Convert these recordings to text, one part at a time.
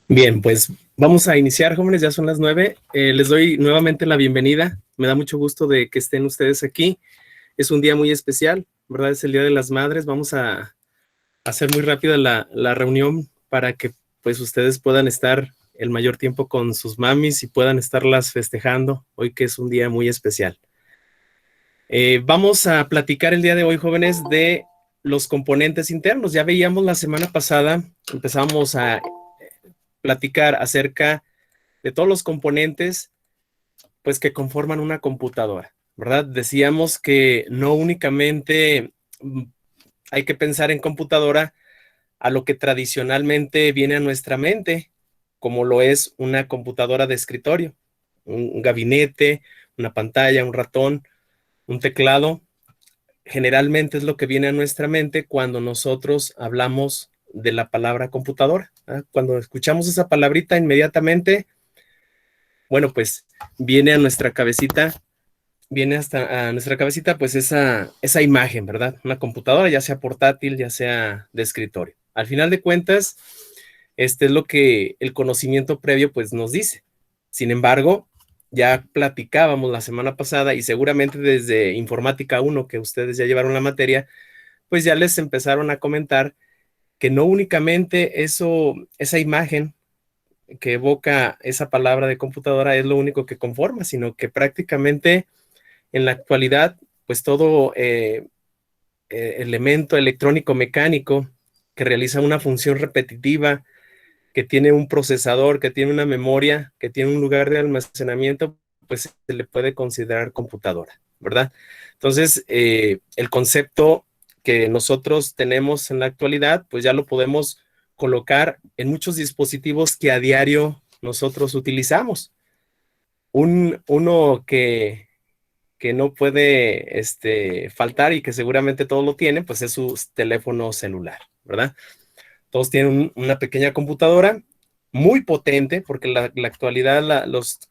Bien, pues vamos a iniciar, jóvenes, ya son las 9. Les doy nuevamente la bienvenida. Me da mucho gusto de que estén ustedes aquí. Es un día muy especial, ¿verdad? Es el Día de las Madres. Vamos a hacer muy rápida la reunión para que pues ustedes puedan estar el mayor tiempo con sus mamis y puedan estarlas festejando hoy que es un día muy especial. Vamos a platicar el día de hoy, jóvenes, de los componentes internos. Ya veíamos la semana pasada, empezamos a platicar acerca de todos los componentes pues que conforman una computadora, ¿verdad? Decíamos que no únicamente hay que pensar en computadora a lo que tradicionalmente viene a nuestra mente, como lo es una computadora de escritorio, un gabinete, una pantalla, un ratón, un teclado. Generalmente es lo que viene a nuestra mente cuando nosotros hablamos de la palabra computadora, ¿verdad? Cuando escuchamos esa palabrita, inmediatamente, bueno, pues viene a nuestra cabecita, viene hasta a nuestra cabecita, pues esa imagen, ¿verdad? Una computadora, ya sea portátil, ya sea de escritorio. Al final de cuentas, este es lo que el conocimiento previo, pues, nos dice. Sin embargo, ya platicábamos la semana pasada y seguramente desde Informática 1, que ustedes ya llevaron la materia, pues ya les empezaron a comentar que no únicamente esa imagen que evoca esa palabra de computadora es lo único que conforma, sino que prácticamente en la actualidad, pues todo elemento electrónico mecánico que realiza una función repetitiva, que tiene un procesador, que tiene una memoria, que tiene un lugar de almacenamiento, pues se le puede considerar computadora, ¿verdad? Entonces, el concepto que nosotros tenemos en la actualidad, pues ya lo podemos colocar en muchos dispositivos que a diario nosotros utilizamos. Uno que no puede faltar y que seguramente todos lo tienen, pues es su teléfono celular, ¿verdad? Todos tienen una pequeña computadora muy potente, porque la actualidad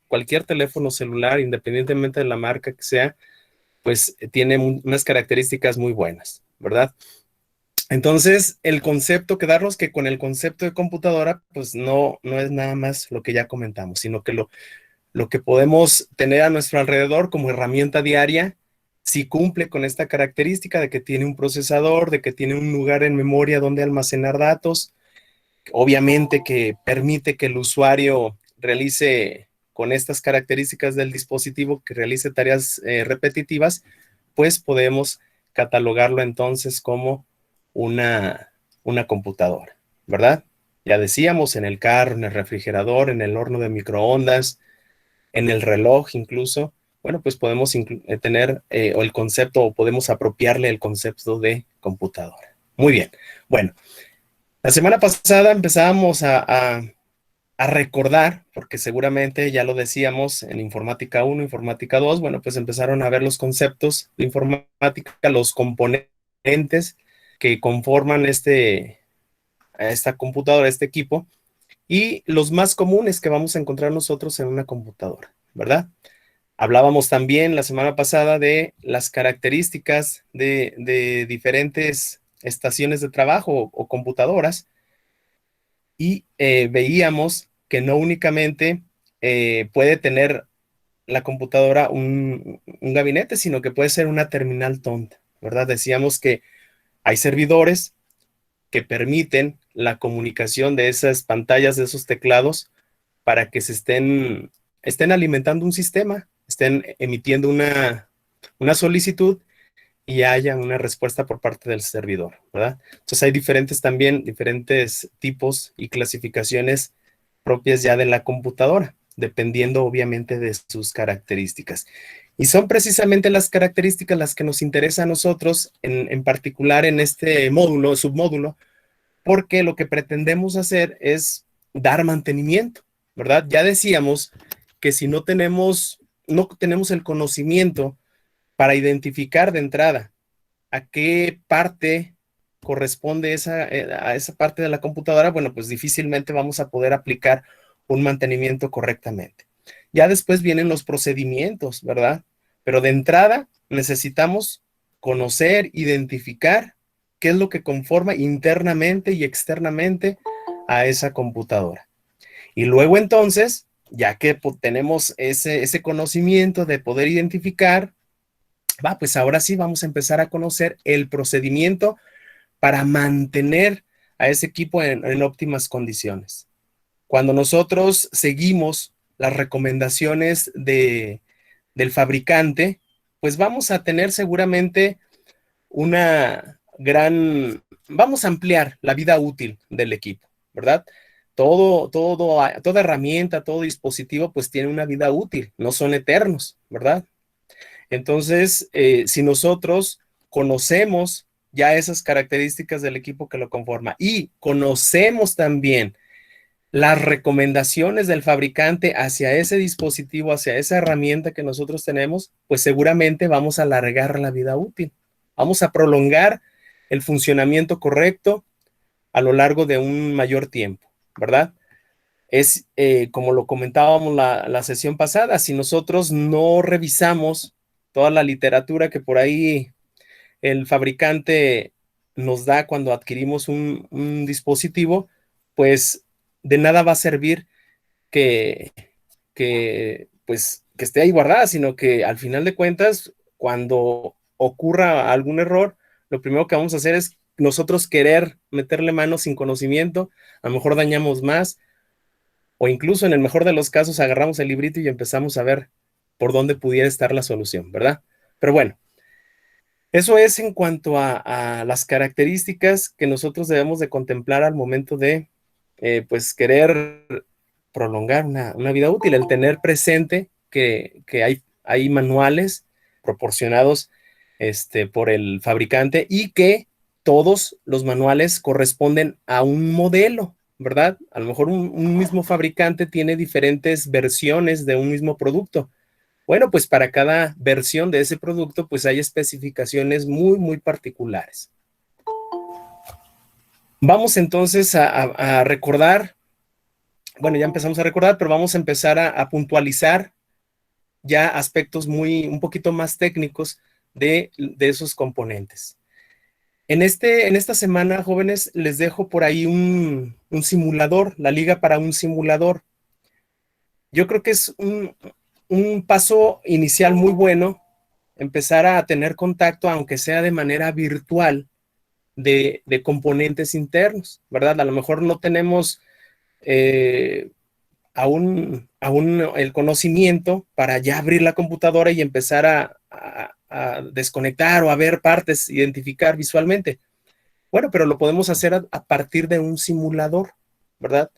cualquier teléfono celular, independientemente de la marca que sea, pues tiene unas características muy buenas, ¿verdad? Entonces, el concepto, quedarnos que con el concepto de computadora, pues no es nada más lo que ya comentamos, sino que lo que podemos tener a nuestro alrededor como herramienta diaria, si cumple con esta característica de que tiene un procesador, de que tiene un lugar en memoria donde almacenar datos, obviamente que permite que el usuario realice con estas características del dispositivo, que realice tareas repetitivas, pues podemos catalogarlo entonces como una, una computadora, ¿verdad? Ya decíamos, en el carro, en el refrigerador, en el horno de microondas, en el reloj incluso, bueno, pues podemos tener o el concepto, o podemos apropiarle el concepto de computadora. Muy bien. Bueno, la semana pasada empezábamos a recordar, porque seguramente ya lo decíamos en Informática 1, Informática 2, bueno, pues empezaron a ver los conceptos de informática, los componentes que conforman esta computadora, este equipo, y los más comunes que vamos a encontrar nosotros en una computadora, ¿verdad? Hablábamos también la semana pasada de las características de diferentes estaciones de trabajo o computadoras y veíamos que no únicamente puede tener la computadora un gabinete, sino que puede ser una terminal tonta, ¿verdad? Decíamos que hay servidores que permiten la comunicación de esas pantallas, de esos teclados, para que estén alimentando un sistema, estén emitiendo una solicitud y haya una respuesta por parte del servidor, ¿verdad? Entonces hay diferentes tipos y clasificaciones propias ya de la computadora, dependiendo obviamente de sus características. Y son precisamente las características las que nos interesa a nosotros, en particular en este módulo, submódulo, porque lo que pretendemos hacer es dar mantenimiento, ¿verdad? Ya decíamos que si no tenemos el conocimiento para identificar de entrada a qué parte corresponde a esa parte de la computadora, bueno, pues difícilmente vamos a poder aplicar un mantenimiento correctamente. Ya después vienen los procedimientos, ¿verdad? Pero de entrada necesitamos conocer, identificar qué es lo que conforma internamente y externamente a esa computadora. Y luego entonces, ya que tenemos ese conocimiento de poder identificar, pues ahora sí vamos a empezar a conocer el procedimiento para mantener a ese equipo en óptimas condiciones. Cuando nosotros seguimos las recomendaciones del fabricante, pues vamos a tener seguramente vamos a ampliar la vida útil del equipo, ¿verdad? Toda herramienta, todo dispositivo, pues tiene una vida útil, no son eternos, ¿verdad? Entonces, si nosotros conocemos ya esas características del equipo que lo conforma y conocemos también las recomendaciones del fabricante hacia ese dispositivo, hacia esa herramienta que nosotros tenemos, pues seguramente vamos a alargar la vida útil. Vamos a prolongar el funcionamiento correcto a lo largo de un mayor tiempo, ¿verdad? Es como lo comentábamos la sesión pasada, si nosotros no revisamos toda la literatura que por ahí el fabricante nos da cuando adquirimos un dispositivo, pues de nada va a servir que, que esté ahí guardada, sino que al final de cuentas, cuando ocurra algún error, lo primero que vamos a hacer es nosotros querer meterle mano sin conocimiento, a lo mejor dañamos más, o incluso en el mejor de los casos agarramos el librito y empezamos a ver por dónde pudiera estar la solución, ¿verdad? Pero bueno, eso es en cuanto a las características que nosotros debemos de contemplar al momento de, pues, querer prolongar una vida útil, el tener presente que hay manuales proporcionados por el fabricante y que todos los manuales corresponden a un modelo, ¿verdad? A lo mejor un mismo fabricante tiene diferentes versiones de un mismo producto. Bueno, pues para cada versión de ese producto, pues hay especificaciones muy, muy particulares. Vamos entonces a recordar, bueno, ya empezamos a recordar, pero vamos a empezar a puntualizar ya aspectos un poquito más técnicos de esos componentes. En esta semana, jóvenes, les dejo por ahí un simulador, la liga para un simulador. Yo creo que es un paso inicial muy bueno empezar a tener contacto, aunque sea de manera virtual, de componentes internos, ¿verdad? A lo mejor no tenemos aún el conocimiento para ya abrir la computadora y empezar a desconectar o a ver partes, identificar visualmente. Bueno, pero lo podemos hacer a partir de un simulador, ¿verdad?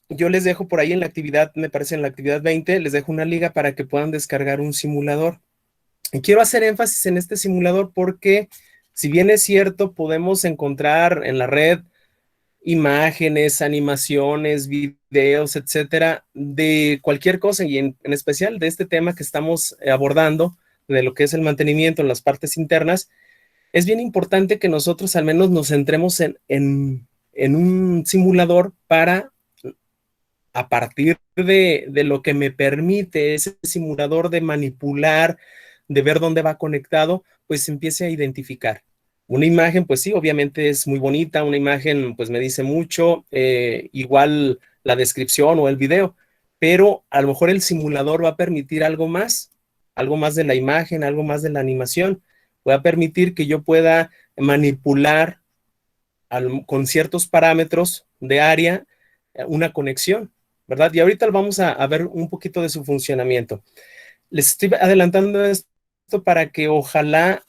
Yo les dejo por ahí en la actividad, me parece en la actividad 20, les dejo una liga para que puedan descargar un simulador. Y quiero hacer énfasis en este simulador porque, si bien es cierto, podemos encontrar en la red imágenes, animaciones, videos, etcétera, de cualquier cosa y en especial de este tema que estamos abordando, de lo que es el mantenimiento en las partes internas, es bien importante que nosotros al menos nos centremos en un simulador para, a partir de lo que me permite ese simulador de manipular, de ver dónde va conectado, pues empiece a identificar. Una imagen, pues sí, obviamente es muy bonita, una imagen pues me dice mucho, igual la descripción o el video, pero a lo mejor el simulador va a permitir algo más de la imagen, algo más de la animación, va a permitir que yo pueda manipular con ciertos parámetros de área una conexión, ¿verdad? Y ahorita vamos a ver un poquito de su funcionamiento. Les estoy adelantando esto para que ojalá,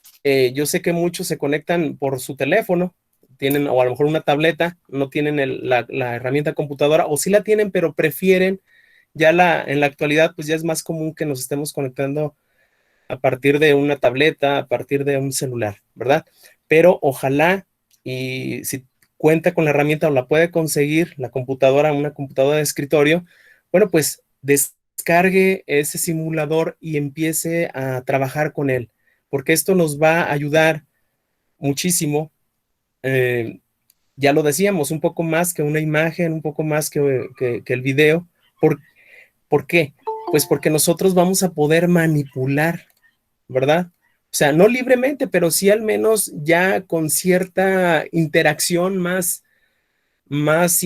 yo sé que muchos se conectan por su teléfono, tienen o a lo mejor una tableta, no tienen la herramienta computadora, o sí la tienen, pero prefieren, en la actualidad, pues ya es más común que nos estemos conectando a partir de una tableta, a partir de un celular, ¿verdad? Pero ojalá, y si cuenta con la herramienta o la puede conseguir, la computadora, una computadora de escritorio, bueno, pues descargue ese simulador y empiece a trabajar con él, porque esto nos va a ayudar muchísimo. Ya lo decíamos, un poco más que una imagen, un poco más que el video. ¿Por qué? Pues porque nosotros vamos a poder manipular, ¿verdad? O sea, no libremente, pero sí al menos ya con cierta interacción más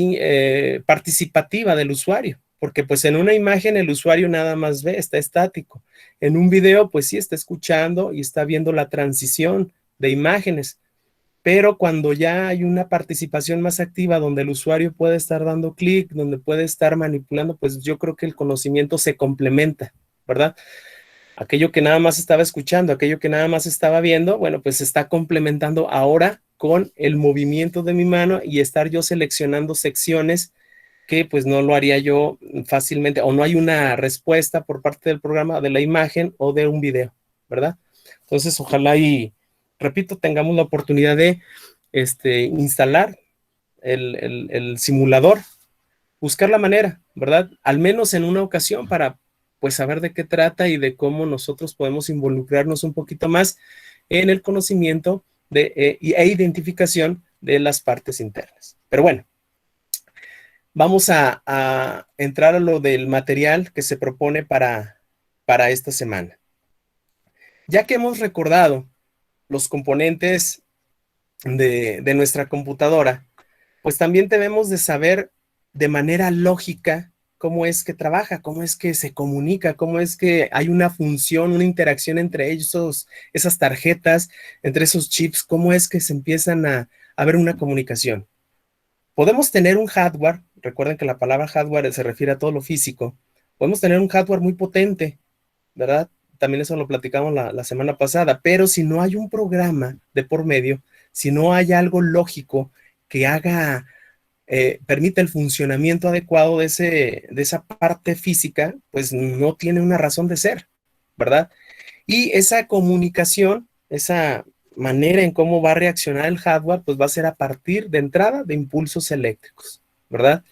participativa del usuario, porque pues en una imagen el usuario nada más ve, está estático. En un video pues sí está escuchando y está viendo la transición de imágenes, pero cuando ya hay una participación más activa donde el usuario puede estar dando clic, donde puede estar manipulando, pues yo creo que el conocimiento se complementa, ¿verdad? Aquello que nada más estaba escuchando, aquello que nada más estaba viendo, bueno, pues se está complementando ahora con el movimiento de mi mano y estar yo seleccionando secciones que pues no lo haría yo fácilmente, o no hay una respuesta por parte del programa de la imagen o de un video, ¿verdad? Entonces, ojalá y, repito, tengamos la oportunidad de instalar el simulador, buscar la manera, ¿verdad? Al menos en una ocasión para pues saber de qué trata y de cómo nosotros podemos involucrarnos un poquito más en el conocimiento e identificación de las partes internas. Pero bueno, vamos a entrar a lo del material que se propone para esta semana. Ya que hemos recordado los componentes de nuestra computadora, pues también debemos de saber de manera lógica cómo es que trabaja, cómo es que se comunica, cómo es que hay una función, una interacción entre ellos, esas tarjetas, entre esos chips, cómo es que se empiezan a ver una comunicación. Podemos tener un hardware, recuerden que la palabra hardware se refiere a todo lo físico, podemos tener un hardware muy potente, ¿verdad? También eso lo platicamos la semana pasada, pero si no hay un programa de por medio, si no hay algo lógico que haga, permita el funcionamiento adecuado de esa parte física, pues no tiene una razón de ser, ¿verdad? Y esa comunicación, esa manera en cómo va a reaccionar el hardware, pues va a ser a partir de entrada de impulsos eléctricos, ¿verdad?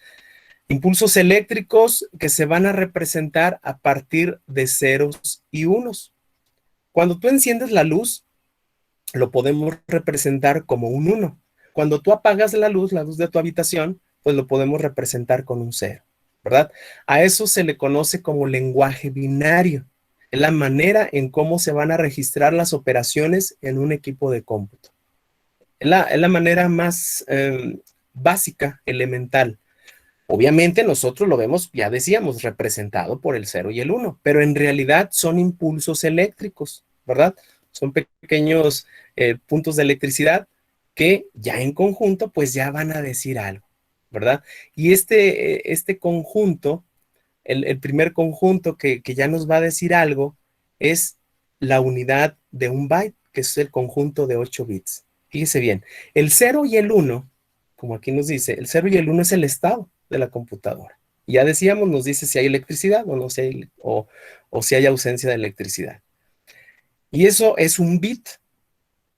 Impulsos eléctricos que se van a representar a partir de ceros y unos. Cuando tú enciendes la luz, lo podemos representar como un 1. Cuando tú apagas la luz de tu habitación, pues lo podemos representar con un 0, ¿verdad? A eso se le conoce como lenguaje binario. Es la manera en cómo se van a registrar las operaciones en un equipo de cómputo. Es la manera más básica, elemental. Obviamente nosotros lo vemos, ya decíamos, representado por el 0 y el 1, pero en realidad son impulsos eléctricos, ¿verdad? Son pequeños puntos de electricidad que ya en conjunto pues ya van a decir algo, ¿verdad? Y este conjunto, el primer conjunto que ya nos va a decir algo es la unidad de un byte, que es el conjunto de 8 bits. Fíjese bien, el 0 y el 1, como aquí nos dice, el 0 y el 1 es el estado de la computadora. Ya decíamos, nos dice si hay electricidad o no si hay, o si hay ausencia de electricidad. Y eso es un bit.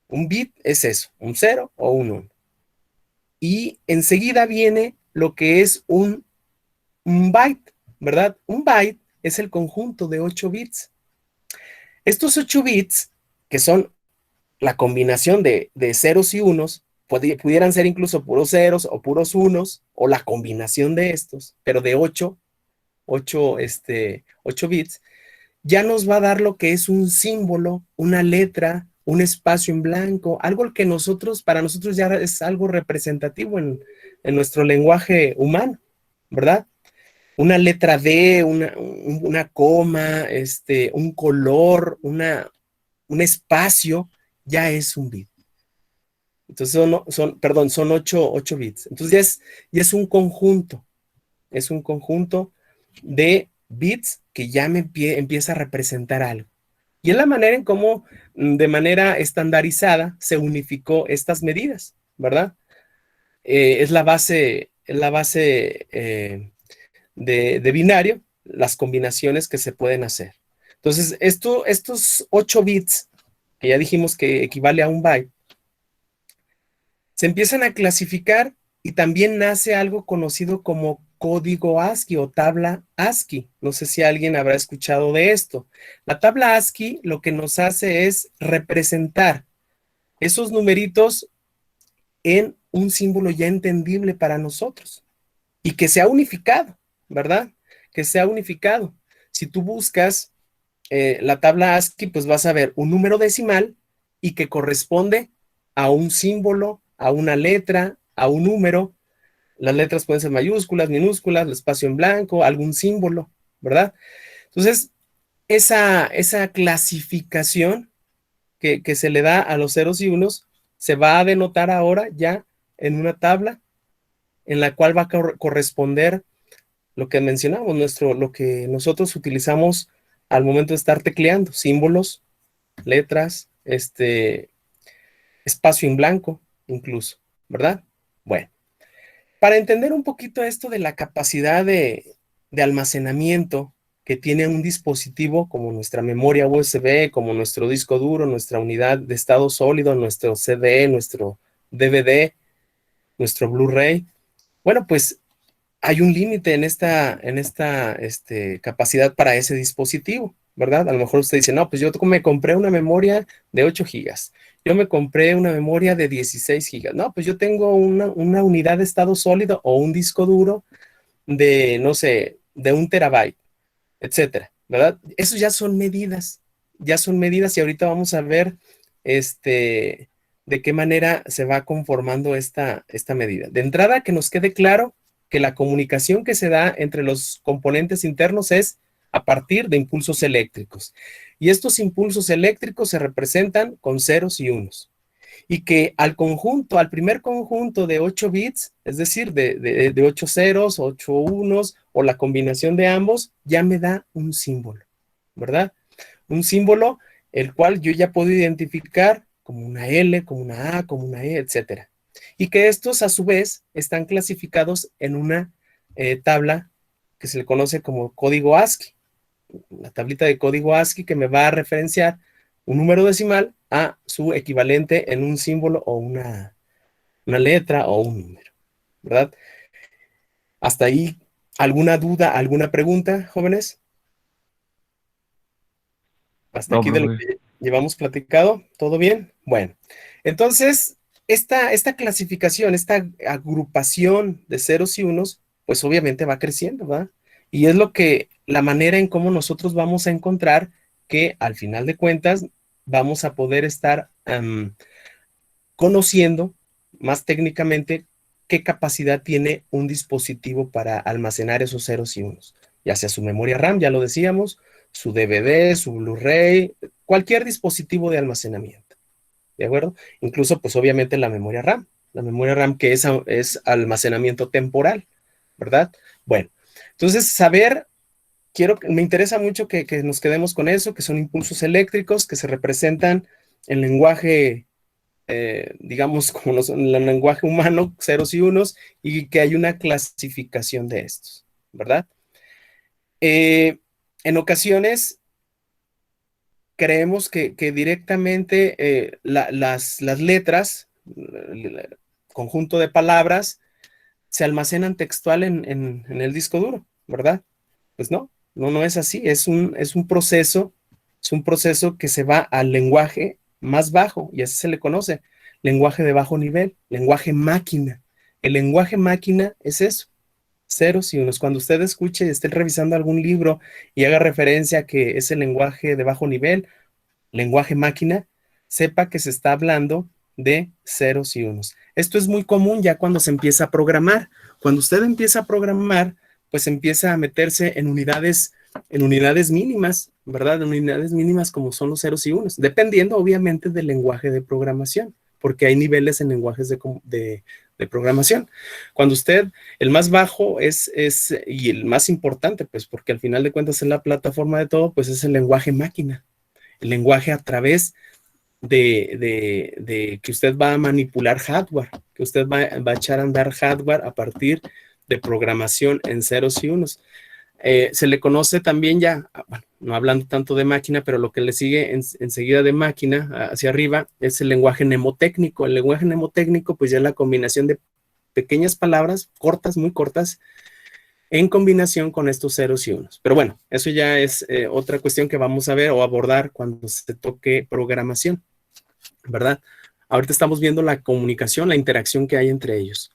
Un bit es eso, un 0 o un 1. Y enseguida viene lo que es un byte, ¿verdad? Un byte es el conjunto de 8 bits. Estos 8 bits, que son la combinación de ceros y unos, pudieran ser incluso puros ceros o puros unos, o la combinación de estos, pero de 8 bits, ya nos va a dar lo que es un símbolo, una letra, un espacio en blanco, algo que para nosotros ya es algo representativo en nuestro lenguaje humano, ¿verdad? Una letra D, una coma, un color, un espacio, ya es un bit. Entonces son 8 bits. Entonces ya es un conjunto de bits que ya me empieza a representar algo. Y es la manera en cómo, de manera estandarizada, se unificó estas medidas, ¿verdad? Es la base de binario, las combinaciones que se pueden hacer. Entonces, estos 8 bits, que ya dijimos que equivale a un byte, se empiezan a clasificar y también nace algo conocido como código ASCII o tabla ASCII. No sé si alguien habrá escuchado de esto. La tabla ASCII lo que nos hace es representar esos numeritos en un símbolo ya entendible para nosotros y que sea unificado, ¿verdad? Que sea unificado. Si tú buscas la tabla ASCII, pues vas a ver un número decimal y que corresponde a un símbolo, a una letra, a un número, las letras pueden ser mayúsculas, minúsculas, el espacio en blanco, algún símbolo, ¿verdad? Entonces, esa clasificación que se le da a los ceros y unos se va a denotar ahora ya en una tabla en la cual va a corresponder lo que mencionamos, lo que nosotros utilizamos al momento de estar tecleando, símbolos, letras, espacio en blanco, incluso, ¿verdad? Bueno, para entender un poquito esto de la capacidad de almacenamiento que tiene un dispositivo como nuestra memoria USB, como nuestro disco duro, nuestra unidad de estado sólido, nuestro CD, nuestro DVD, nuestro Blu-ray, bueno, pues hay un límite en esta capacidad para ese dispositivo, ¿verdad? A lo mejor usted dice, no, pues yo me compré una memoria de 8 gigas, yo me compré una memoria de 16 gigas, no, pues yo tengo una unidad de estado sólido o un disco duro de, no sé, de 1 terabyte, etcétera, ¿verdad? Eso ya son medidas y ahorita vamos a ver de qué manera se va conformando esta medida. De entrada, que nos quede claro que la comunicación que se da entre los componentes internos es a partir de impulsos eléctricos. Y estos impulsos eléctricos se representan con ceros y unos y que al conjunto, al primer conjunto de 8 bits, es decir, de 8 ceros, 8 unos, o la combinación de ambos, ya me da un símbolo, ¿verdad? Un símbolo el cual yo ya puedo identificar como una L, como una A, como una E, etcétera. Y que estos, a su vez, están clasificados en una tabla que se le conoce como código ASCII, la tablita de código ASCII que me va a referenciar un número decimal a su equivalente en un símbolo o una letra o un número, ¿verdad? Hasta ahí, ¿alguna duda, alguna pregunta, jóvenes? Hasta No, aquí de lo profe. que llevamos platicado, ¿todo bien? Bueno, entonces, esta clasificación, esta agrupación de ceros y unos, pues obviamente va creciendo, ¿verdad? Y es la manera en cómo nosotros vamos a encontrar que al final de cuentas vamos a poder estar conociendo más técnicamente qué capacidad tiene un dispositivo para almacenar esos ceros y unos, ya sea su memoria RAM, ya lo decíamos, su DVD, su Blu-ray, cualquier dispositivo de almacenamiento, ¿de acuerdo? Incluso, pues obviamente la memoria RAM que es almacenamiento temporal, ¿verdad? Bueno, entonces me interesa mucho que nos quedemos con eso, que son impulsos eléctricos que se representan en lenguaje digamos, como en el lenguaje humano, ceros y unos, y que hay una clasificación de estos, ¿verdad? Eh, en ocasiones creemos que directamente las letras, el conjunto de palabras, se almacenan textual en el disco duro, ¿verdad? Pues no es así, es un proceso que se va al lenguaje más bajo, y así se le conoce, lenguaje de bajo nivel, lenguaje máquina. El lenguaje máquina es eso, ceros y unos. Cuando usted escuche y esté revisando algún libro y haga referencia a que es el lenguaje de bajo nivel, lenguaje máquina, sepa que se está hablando de ceros y unos. Esto es muy común ya cuando se empieza a programar. Cuando usted empieza a programar, pues empieza a meterse en unidades mínimas, ¿verdad? En unidades mínimas como son los ceros y unos, dependiendo obviamente del lenguaje de programación, porque hay niveles en lenguajes de programación. Cuando usted, el más bajo y el más importante, pues porque al final de cuentas es la plataforma de todo, pues es el lenguaje máquina, el lenguaje a través de que usted va a manipular hardware, que usted va a echar a andar hardware a partir de programación en ceros y unos. Se le conoce también ya, bueno, no hablando tanto de máquina, pero lo que le sigue enseguida de máquina hacia arriba es el lenguaje mnemotécnico. El lenguaje mnemotécnico, pues ya es la combinación de pequeñas palabras cortas, muy cortas, en combinación con estos ceros y unos. Pero bueno, eso ya es otra cuestión que vamos a ver o abordar cuando se toque programación, ¿verdad? Ahorita estamos viendo la comunicación, la interacción que hay entre ellos.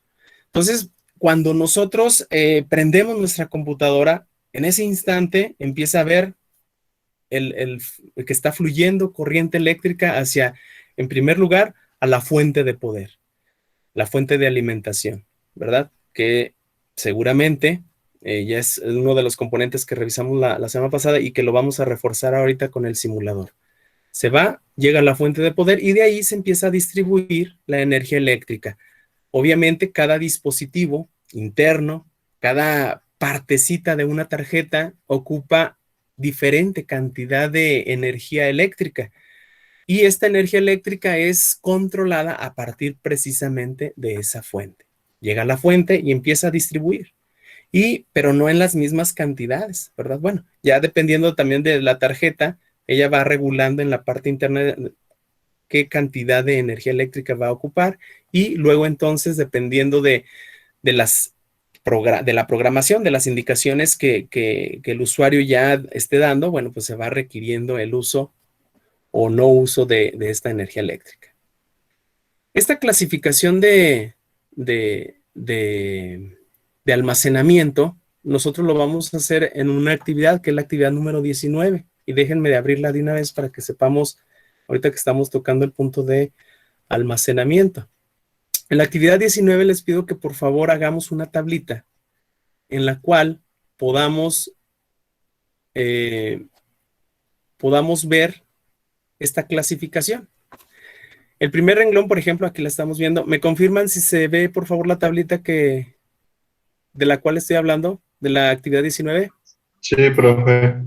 Entonces, cuando nosotros prendemos nuestra computadora, en ese instante empieza a ver que está fluyendo corriente eléctrica hacia, en primer lugar, a la fuente de poder, la fuente de alimentación, ¿verdad? que seguramente ya es uno de los componentes que revisamos la semana pasada y que lo vamos a reforzar ahorita con el simulador. Se va, llega a la fuente de poder y de ahí se empieza a distribuir la energía eléctrica. Obviamente, cada dispositivo interno, cada partecita de una tarjeta ocupa diferente cantidad de energía eléctrica. Y esta energía eléctrica es controlada a partir precisamente de esa fuente. Llega a la fuente y empieza a distribuir. Pero no en las mismas cantidades, ¿verdad? Bueno, ya dependiendo también de la tarjeta, ella va regulando en la parte interna qué cantidad de energía eléctrica va a ocupar y luego entonces, dependiendo de las de la programación, de las indicaciones que el usuario ya esté dando, bueno, pues se va requiriendo el uso o no uso de esta energía eléctrica. Esta clasificación de almacenamiento, nosotros lo vamos a hacer en una actividad que es la actividad número 19. Y déjenme de abrirla de una vez para que sepamos, ahorita que estamos tocando el punto de almacenamiento. En la actividad 19 les pido que por favor hagamos una tablita en la cual podamos, podamos ver esta clasificación. El primer renglón, por ejemplo, aquí la estamos viendo. ¿Me confirman si se ve, por favor, la tablita de la cual estoy hablando, de la actividad 19? Sí, profe.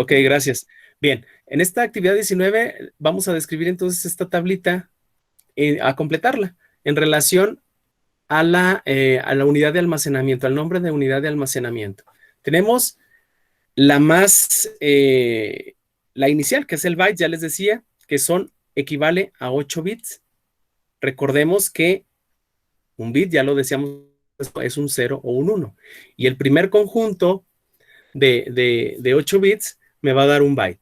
Ok, gracias. Bien, en esta actividad 19 vamos a describir entonces esta tablita, a completarla en relación a la unidad de almacenamiento, al nombre de unidad de almacenamiento. Tenemos la más, la inicial, que es el byte, ya les decía, que equivale a 8 bits. Recordemos que un bit, ya lo decíamos, es un 0 o un 1. Y el primer conjunto de 8 bits me va a dar un byte.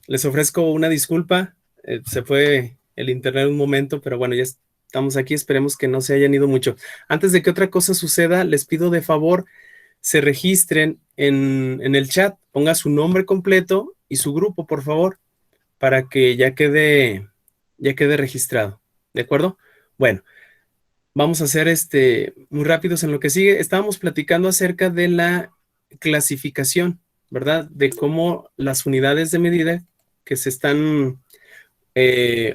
Les ofrezco una disculpa, se fue el internet un momento, pero bueno, ya estamos aquí, esperemos que no se hayan ido mucho. Antes de que otra cosa suceda, les pido de favor se registren en el chat, ponga su nombre completo y su grupo, por favor, para que ya quede registrado, ¿de acuerdo? Bueno, vamos a hacer muy rápidos en lo que sigue. Estábamos platicando acerca de la clasificación, ¿verdad? De cómo las unidades de medida que se están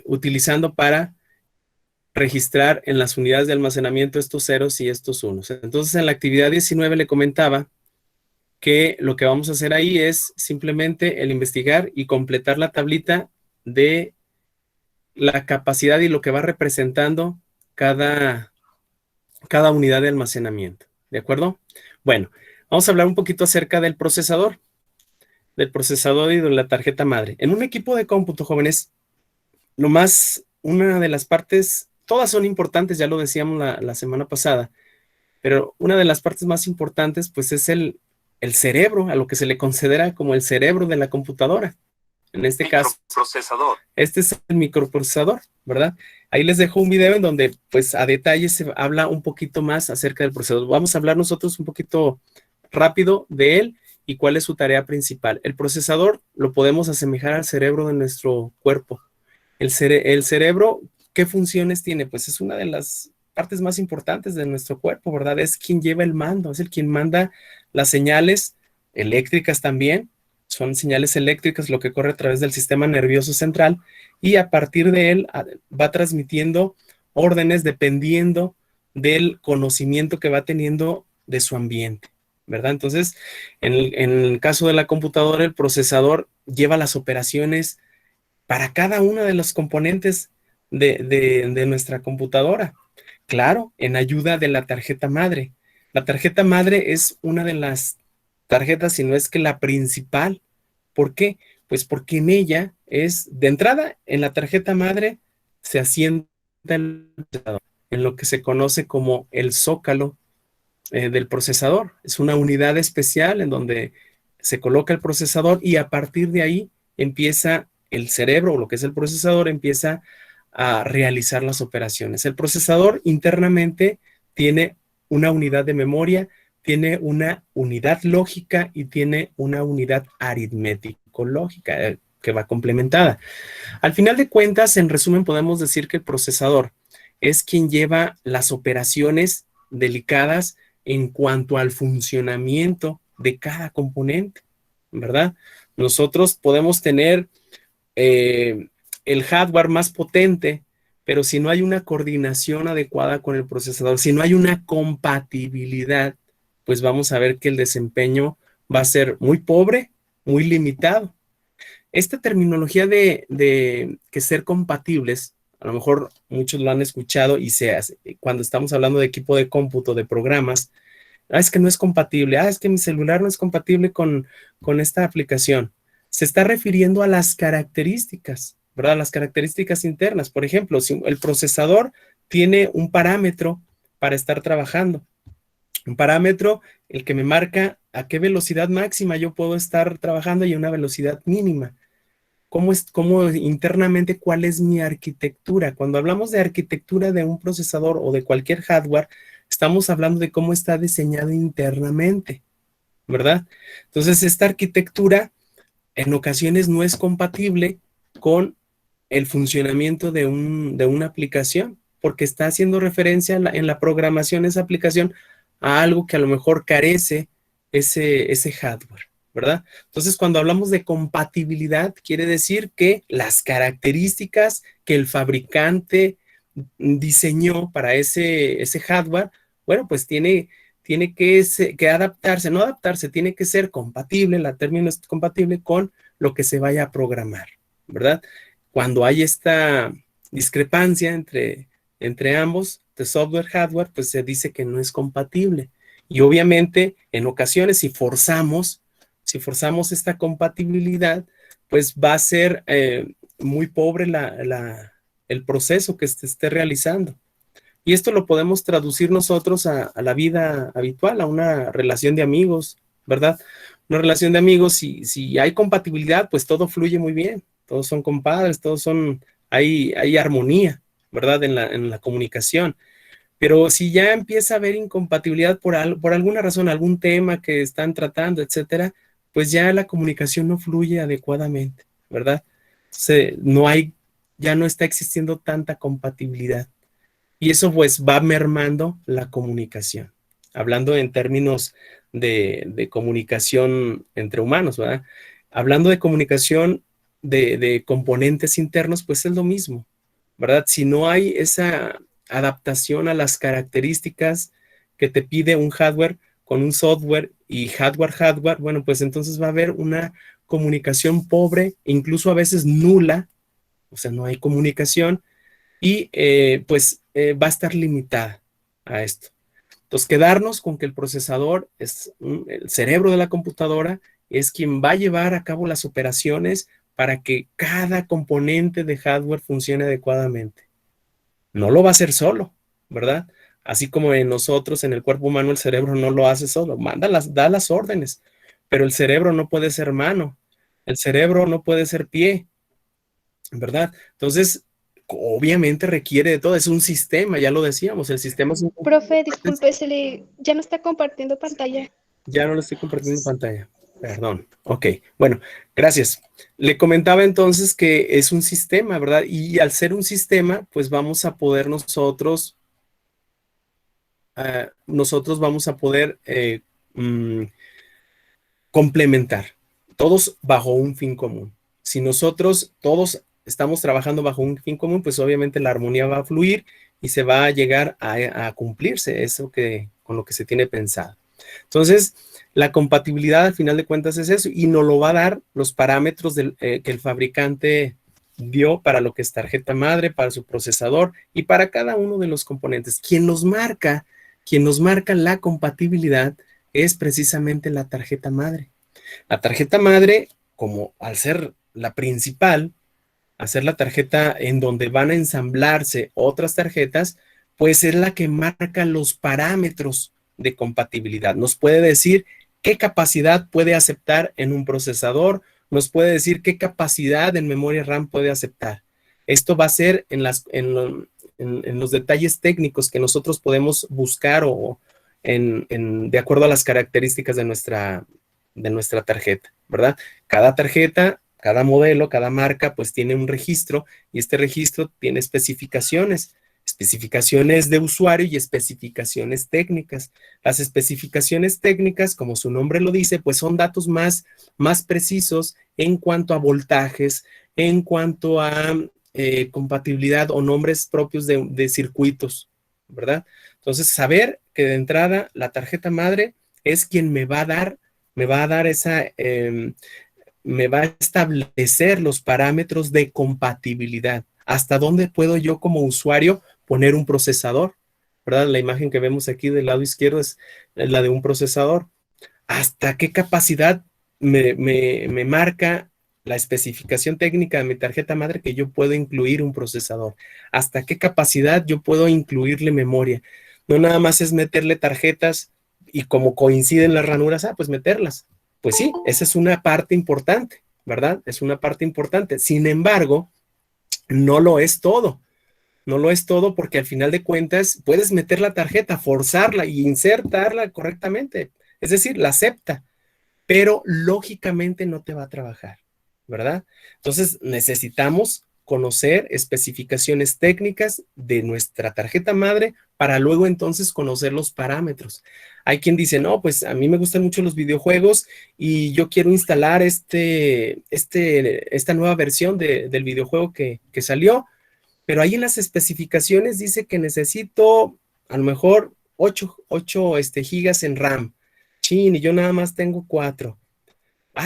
utilizando para registrar en las unidades de almacenamiento estos ceros y estos unos. Entonces, en la actividad 19 le comentaba que lo que vamos a hacer ahí es simplemente el investigar y completar la tablita de la capacidad y lo que va representando cada unidad de almacenamiento, ¿de acuerdo? Bueno, vamos a hablar un poquito acerca del procesador y de la tarjeta madre. En un equipo de cómputo, jóvenes, una de las partes, todas son importantes, ya lo decíamos la semana pasada, pero una de las partes más importantes, pues, es el cerebro, a lo que se le considera como el cerebro de la computadora. En este caso, este es el microprocesador, ¿verdad? Ahí les dejo un video en donde, pues, a detalle se habla un poquito más acerca del procesador. Vamos a hablar nosotros un poquito rápido de él y cuál es su tarea principal. El procesador lo podemos asemejar al cerebro de nuestro cuerpo. El cerebro, ¿qué funciones tiene? Pues es una de las partes más importantes de nuestro cuerpo, ¿verdad? Es quien lleva el mando, es el quien manda las señales eléctricas también. Son señales eléctricas lo que corre a través del sistema nervioso central y a partir de él va transmitiendo órdenes dependiendo del conocimiento que va teniendo de su ambiente, ¿verdad? Entonces, en el caso de la computadora, el procesador lleva las operaciones para cada uno de los componentes de nuestra computadora. Claro, en ayuda de la tarjeta madre. La tarjeta madre es una de las tarjetas, si no es que la principal. ¿Por qué? Pues porque en ella de entrada, en la tarjeta madre se asienta en lo que se conoce como el zócalo del procesador. Es una unidad especial en donde se coloca el procesador y a partir de ahí empieza el cerebro o lo que es el procesador empieza a realizar las operaciones. El procesador internamente tiene una unidad de memoria, tiene una unidad lógica y tiene una unidad aritmético-lógica que va complementada. Al final de cuentas, en resumen, podemos decir que el procesador es quien lleva las operaciones delicadas en cuanto al funcionamiento de cada componente, ¿verdad? Nosotros podemos tener el hardware más potente, pero si no hay una coordinación adecuada con el procesador, si no hay una compatibilidad, pues vamos a ver que el desempeño va a ser muy pobre, muy limitado. Esta terminología de que ser compatibles, a lo mejor muchos lo han escuchado y se hace cuando estamos hablando de equipo de cómputo, de programas. Es que no es compatible, es que mi celular no es compatible con esta aplicación. Se está refiriendo a las características, ¿verdad? Las características internas. Por ejemplo, si el procesador tiene un parámetro para estar trabajando, un parámetro el que me marca a qué velocidad máxima yo puedo estar trabajando y a una velocidad mínima. ¿Cómo internamente cuál es mi arquitectura? Cuando hablamos de arquitectura de un procesador o de cualquier hardware, estamos hablando de cómo está diseñado internamente, ¿verdad? Entonces, esta arquitectura en ocasiones no es compatible con el funcionamiento de una aplicación, porque está haciendo referencia en la programación de esa aplicación a algo que a lo mejor carece ese hardware, ¿verdad? Entonces, cuando hablamos de compatibilidad, quiere decir que las características que el fabricante diseñó para ese hardware, bueno, pues tiene que adaptarse, no adaptarse, tiene que ser compatible, la término es compatible con lo que se vaya a programar, ¿verdad? Cuando hay esta discrepancia entre ambos, de software, hardware, pues se dice que no es compatible. Y obviamente, en ocasiones, si forzamos esta compatibilidad, pues va a ser muy pobre el proceso que se esté realizando. Y esto lo podemos traducir nosotros a la vida habitual, a una relación de amigos, ¿verdad? una relación de amigos, si hay compatibilidad, pues todo fluye muy bien, todos son compadres, hay armonía, ¿verdad? En la comunicación. Pero si ya empieza a haber incompatibilidad por alguna razón, algún tema que están tratando, etcétera, pues ya la comunicación no fluye adecuadamente, ¿verdad? Ya no está existiendo tanta compatibilidad. Y eso pues va mermando la comunicación. Hablando en términos de comunicación entre humanos, ¿verdad? Hablando de comunicación de componentes internos, pues es lo mismo, ¿verdad? Si no hay esa adaptación a las características que te pide un hardware con un software y hardware, bueno, pues entonces va a haber una comunicación pobre, incluso a veces nula, o sea, no hay comunicación y va a estar limitada a esto. Entonces, quedarnos con que el procesador es el cerebro de la computadora, es quien va a llevar a cabo las operaciones para que cada componente de hardware funcione adecuadamente. No lo va a hacer solo, ¿verdad? Así como en nosotros, en el cuerpo humano, el cerebro no lo hace solo, da las órdenes, pero el cerebro no puede ser mano, el cerebro no puede ser pie, ¿verdad? Entonces, obviamente requiere de todo, es un sistema, ya lo decíamos, el sistema es un... Profe, disculpe, ya no está compartiendo pantalla. Ya no lo estoy compartiendo en pantalla, perdón. Ok, bueno, gracias. Le comentaba entonces que es un sistema, ¿verdad? Y al ser un sistema, pues vamos a poder nosotros vamos a poder complementar, todos bajo un fin común. Si nosotros todos estamos trabajando bajo un fin común, pues obviamente la armonía va a fluir y se va a llegar a cumplirse eso con lo que se tiene pensado. Entonces, la compatibilidad al final de cuentas es eso y nos lo va a dar los parámetros que el fabricante dio para lo que es tarjeta madre, para su procesador y para cada uno de los componentes. Quien nos marca la compatibilidad es precisamente la tarjeta madre. La tarjeta madre, como al ser la principal, hacer la tarjeta en donde van a ensamblarse otras tarjetas, pues es la que marca los parámetros de compatibilidad. Nos puede decir qué capacidad puede aceptar en un procesador, nos puede decir qué capacidad en memoria RAM puede aceptar. Esto va a ser en los detalles técnicos que nosotros podemos buscar o de acuerdo a las características de nuestra tarjeta, ¿verdad? Cada tarjeta, cada modelo, cada marca, pues tiene un registro y este registro tiene especificaciones de usuario y especificaciones técnicas. Las especificaciones técnicas, como su nombre lo dice, pues son datos más precisos en cuanto a voltajes, en cuanto a compatibilidad o nombres propios de circuitos, ¿verdad? Entonces, saber que de entrada la tarjeta madre es quien me va a dar me va a establecer los parámetros de compatibilidad. ¿Hasta dónde puedo yo como usuario poner un procesador? ¿Verdad? La imagen que vemos aquí del lado izquierdo es la de un procesador. ¿Hasta qué capacidad me marca la especificación técnica de mi tarjeta madre que yo puedo incluir un procesador? ¿Hasta qué capacidad yo puedo incluirle memoria? No nada más es meterle tarjetas y como coinciden las ranuras, pues meterlas. Pues sí, esa es una parte importante, ¿verdad? Es una parte importante. Sin embargo, no lo es todo. No lo es todo porque al final de cuentas puedes meter la tarjeta, forzarla y insertarla correctamente. Es decir, la acepta, pero lógicamente no te va a trabajar, ¿verdad? Entonces necesitamos conocer especificaciones técnicas de nuestra tarjeta madre para luego entonces conocer los parámetros. Hay quien dice, no, pues a mí me gustan mucho los videojuegos y yo quiero instalar esta nueva versión del videojuego que salió, pero ahí en las especificaciones dice que necesito a lo mejor 8 gigas en RAM. Chin, y yo nada más tengo 4.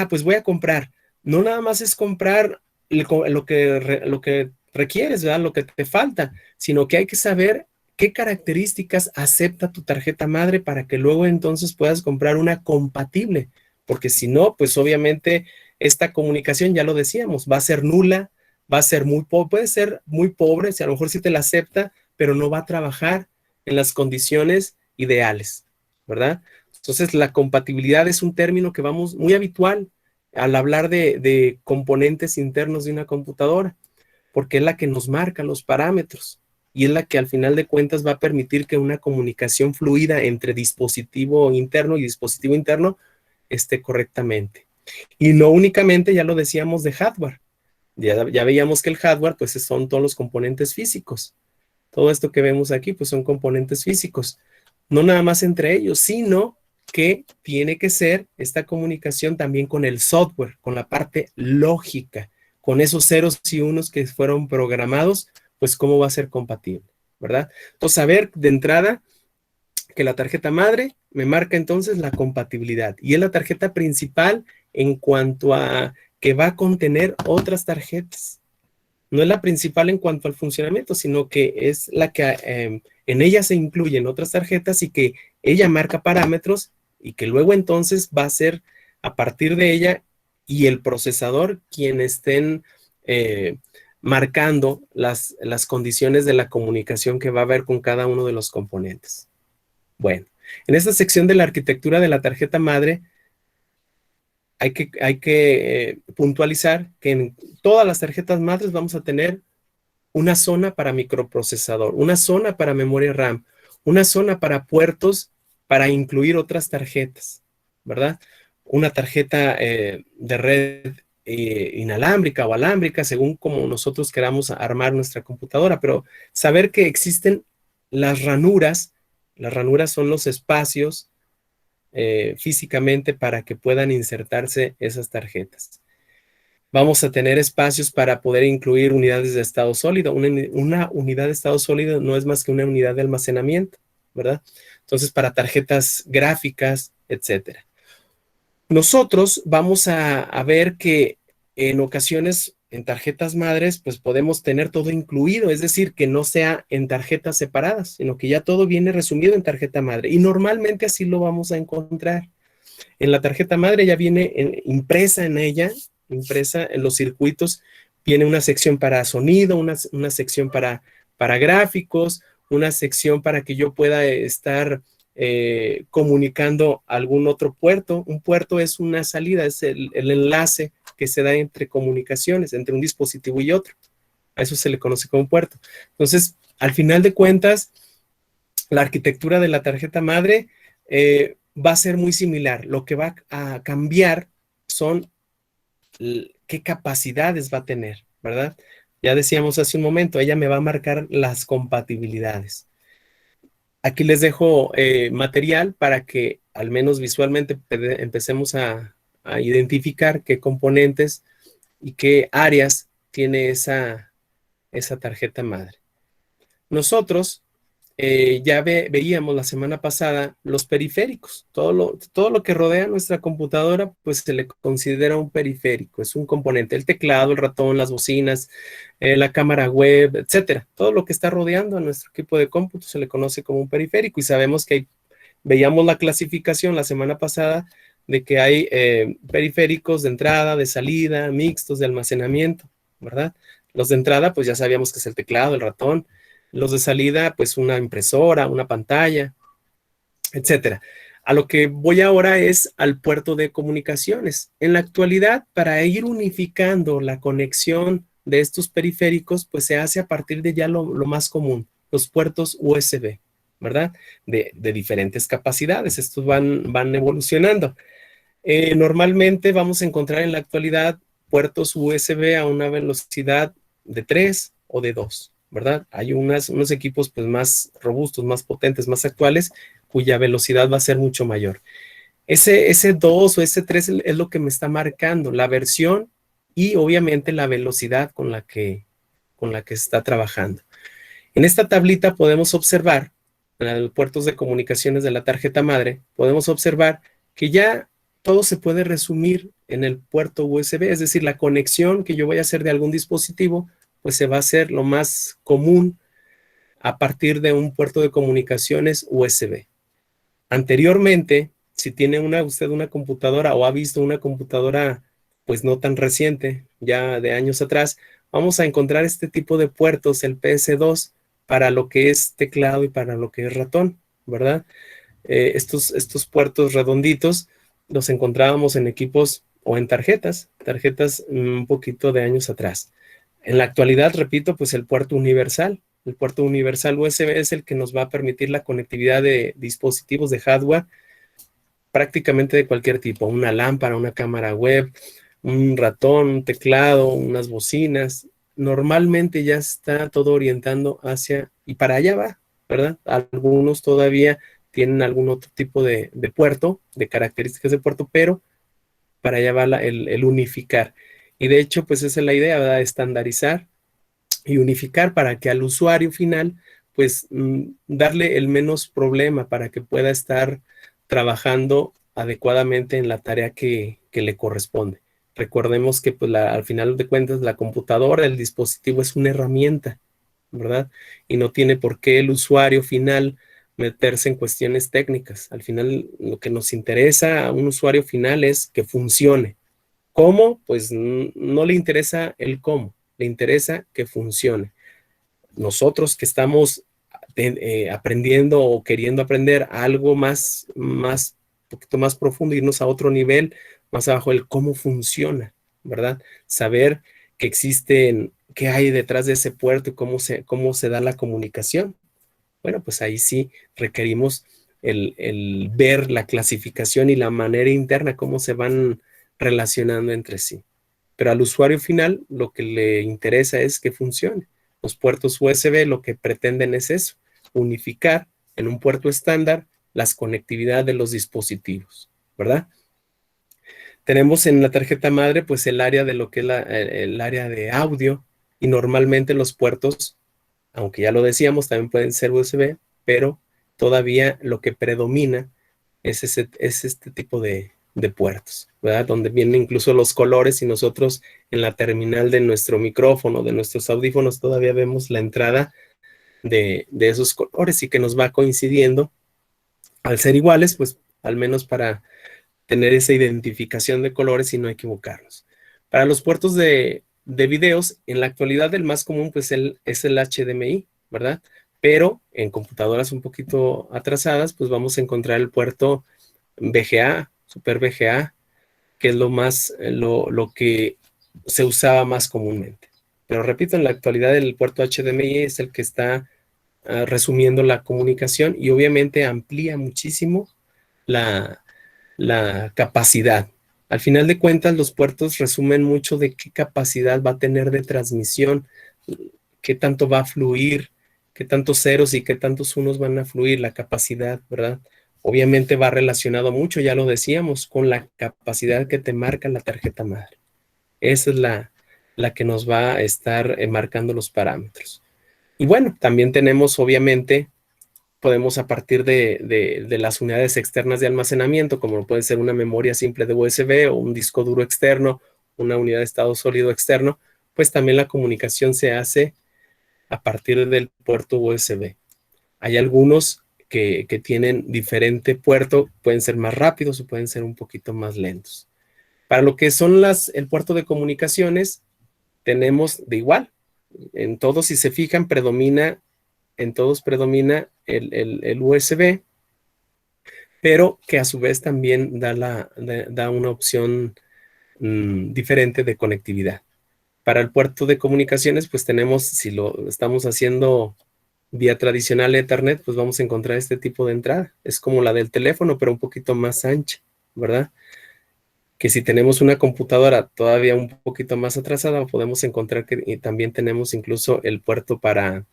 Pues voy a comprar. No nada más es comprar lo que requieres, ¿verdad? Lo que te falta, sino que hay que saber qué características acepta tu tarjeta madre para que luego entonces puedas comprar una compatible, porque si no, pues obviamente esta comunicación, ya lo decíamos, va a ser nula, va a ser muy pobre, puede ser muy pobre, si a lo mejor sí te la acepta, pero no va a trabajar en las condiciones ideales, ¿verdad? Entonces, la compatibilidad es un término que vamos muy habitual al hablar de componentes internos de una computadora, porque es la que nos marca los parámetros y es la que al final de cuentas va a permitir que una comunicación fluida entre dispositivo interno y dispositivo interno esté correctamente. Y no únicamente, ya lo decíamos, de hardware. Ya veíamos que el hardware, pues son todos los componentes físicos. Todo esto que vemos aquí, pues son componentes físicos. No nada más entre ellos, sino que tiene que ser esta comunicación también con el software, con la parte lógica, con esos ceros y unos que fueron programados, pues cómo va a ser compatible, ¿verdad? Entonces, saber de entrada que la tarjeta madre me marca entonces la compatibilidad y es la tarjeta principal en cuanto a que va a contener otras tarjetas. No es la principal en cuanto al funcionamiento, sino que es la que en ella se incluyen otras tarjetas y que ella marca parámetros y que luego entonces va a ser a partir de ella y el procesador quien estén marcando las condiciones de la comunicación que va a haber con cada uno de los componentes. Bueno, en esta sección de la arquitectura de la tarjeta madre, hay que puntualizar que en todas las tarjetas madres vamos a tener una zona para microprocesador, una zona para memoria RAM, una zona para puertos para incluir otras tarjetas, ¿verdad? Una tarjeta de red inalámbrica o alámbrica, según como nosotros queramos armar nuestra computadora, pero saber que existen las ranuras son los espacios físicamente para que puedan insertarse esas tarjetas. Vamos a tener espacios para poder incluir unidades de estado sólido. Una unidad de estado sólido no es más que una unidad de almacenamiento, ¿verdad? Entonces, para tarjetas gráficas, etcétera. Nosotros vamos a ver que en ocasiones en tarjetas madres, pues podemos tener todo incluido, es decir, que no sea en tarjetas separadas, sino que ya todo viene resumido en tarjeta madre. Y normalmente así lo vamos a encontrar. En la tarjeta madre ya viene impresa en ella, impresa en los circuitos, viene una sección para sonido, una sección para gráficos, una sección para que yo pueda estar comunicando algún otro puerto. Un puerto es una salida, es el enlace que se da entre comunicaciones, entre un dispositivo y otro. A eso se le conoce como puerto. Entonces, al final de cuentas, la arquitectura de la tarjeta madre va a ser muy similar. Lo que va a cambiar son qué capacidades va a tener, ¿verdad? Ya decíamos hace un momento, ella me va a marcar las compatibilidades. Aquí les dejo material para que al menos visualmente empecemos a identificar qué componentes y qué áreas tiene esa tarjeta madre. Nosotros ya veíamos la semana pasada los periféricos. Todo lo que rodea nuestra computadora, pues se le considera un periférico, es un componente. El teclado, el ratón, las bocinas, la cámara web, etcétera. Todo lo que está rodeando a nuestro equipo de cómputo se le conoce como un periférico y sabemos que veíamos la clasificación la semana pasada de que hay periféricos de entrada, de salida, mixtos, de almacenamiento, ¿verdad? Los de entrada, pues ya sabíamos que es el teclado, el ratón. Los de salida, pues una impresora, una pantalla, etcétera. A lo que voy ahora es al puerto de comunicaciones. En la actualidad, para ir unificando la conexión de estos periféricos, pues se hace a partir de ya lo más común, los puertos USB, ¿verdad? De diferentes capacidades. Estos van evolucionando. Normalmente vamos a encontrar en la actualidad puertos USB a una velocidad de 3 o de 2, ¿verdad? Hay unos equipos pues más robustos, más potentes, más actuales, cuya velocidad va a ser mucho mayor. Ese 2 o ese 3 es lo que me está marcando la versión y obviamente la velocidad con la que está trabajando. En esta tablita podemos observar, en los puertos de comunicaciones de la tarjeta madre, podemos observar que ya todo se puede resumir en el puerto USB, es decir, la conexión que yo voy a hacer de algún dispositivo, pues se va a hacer lo más común a partir de un puerto de comunicaciones USB. Anteriormente, si tiene usted una computadora o ha visto una computadora pues no tan reciente, ya de años atrás, vamos a encontrar este tipo de puertos, el PS2, para lo que es teclado y para lo que es ratón, ¿verdad? estos puertos redonditos los encontrábamos en equipos o en tarjetas un poquito de años atrás. En la actualidad, repito, pues el puerto universal USB es el que nos va a permitir la conectividad de dispositivos de hardware prácticamente de cualquier tipo, una lámpara, una cámara web, un ratón, un teclado, unas bocinas. Normalmente ya está todo orientando hacia, y para allá va, ¿verdad? Algunos todavía tienen algún otro tipo de puerto, de características de puerto, pero para allá va el unificar. Y de hecho, pues esa es la idea, ¿verdad? Estandarizar y unificar para que al usuario final, pues darle el menos problema para que pueda estar trabajando adecuadamente en la tarea que le corresponde. Recordemos que pues, al final de cuentas la computadora, el dispositivo es una herramienta, ¿verdad? Y no tiene por qué el usuario final meterse en cuestiones técnicas. Al final lo que nos interesa a un usuario final es que funcione. ¿Cómo? Pues no le interesa el cómo, le interesa que funcione. Nosotros que estamos aprendiendo o queriendo aprender algo un poquito más profundo, irnos a otro nivel, más abajo, el cómo funciona, ¿verdad? Saber que existen, qué hay detrás de ese puerto y cómo se da la comunicación. Bueno, pues ahí sí requerimos el ver la clasificación y la manera interna, cómo se van relacionando entre sí. Pero al usuario final lo que le interesa es que funcione. Los puertos USB lo que pretenden es eso, unificar en un puerto estándar las conectividades de los dispositivos, ¿verdad? Tenemos en la tarjeta madre pues el área de lo que es el área de audio y normalmente los puertos, aunque ya lo decíamos, también pueden ser USB, pero todavía lo que predomina es este tipo de puertos, ¿verdad? Donde vienen incluso los colores y nosotros en la terminal de nuestro micrófono, de nuestros audífonos, todavía vemos la entrada de esos colores y que nos va coincidiendo. Al ser iguales, pues al menos para tener esa identificación de colores y no equivocarnos. Para los puertos de videos, en la actualidad el más común pues es el HDMI, ¿verdad? Pero en computadoras un poquito atrasadas, pues vamos a encontrar el puerto VGA, Super VGA, que es lo que se usaba más comúnmente. Pero repito, en la actualidad el puerto HDMI es el que está resumiendo la comunicación y obviamente amplía muchísimo la, la capacidad. Al final de cuentas, los puertos resumen mucho de qué capacidad va a tener de transmisión, qué tanto va a fluir, qué tantos ceros y qué tantos unos van a fluir, la capacidad, ¿verdad? Obviamente va relacionado mucho, ya lo decíamos, con la capacidad que te marca la tarjeta madre. Esa es la que nos va a estar marcando los parámetros. Y bueno, también tenemos obviamente podemos a partir de las unidades externas de almacenamiento, como puede ser una memoria simple de USB o un disco duro externo, una unidad de estado sólido externo, pues también la comunicación se hace a partir del puerto USB. Hay algunos que tienen diferente puerto, pueden ser más rápidos o pueden ser un poquito más lentos. Para lo que son el puerto de comunicaciones, tenemos de igual. En todos, si se fijan, en todos predomina el USB, pero que a su vez también da una opción diferente de conectividad. Para el puerto de comunicaciones, pues tenemos, si lo estamos haciendo vía tradicional Ethernet, pues vamos a encontrar este tipo de entrada. Es como la del teléfono, pero un poquito más ancha, ¿verdad? Que si tenemos una computadora todavía un poquito más atrasada, podemos encontrar que también tenemos incluso el puerto para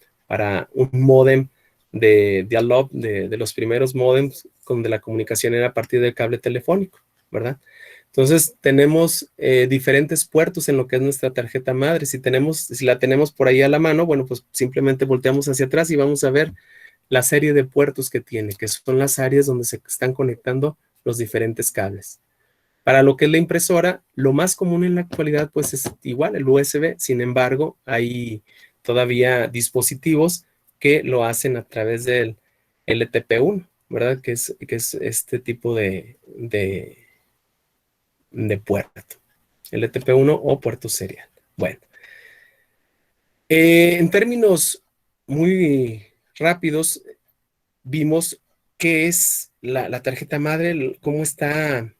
un módem de dial-up, de los primeros módems donde la comunicación era a partir del cable telefónico, ¿verdad? Entonces tenemos diferentes puertos en lo que es nuestra tarjeta madre. Si la tenemos por ahí a la mano, bueno, pues simplemente volteamos hacia atrás y vamos a ver la serie de puertos que tiene, que son las áreas donde se están conectando los diferentes cables. Para lo que es la impresora, lo más común en la actualidad pues es igual, el USB. Sin embargo, hay todavía dispositivos que lo hacen a través del LTP1, ¿verdad? Que es este tipo de puerto. LTP1 o puerto serial. Bueno, en términos muy rápidos, vimos qué es la tarjeta madre, cómo esta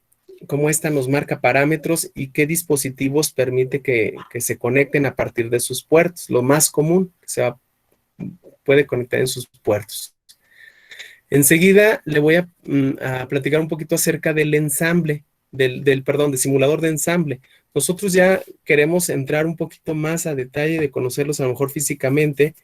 nos marca parámetros y qué dispositivos permite que se conecten a partir de sus puertos. Lo más común, puede conectar en sus puertos. Enseguida le voy a platicar un poquito acerca del ensamble, del simulador de ensamble. Nosotros ya queremos entrar un poquito más a detalle de conocerlos a lo mejor físicamente,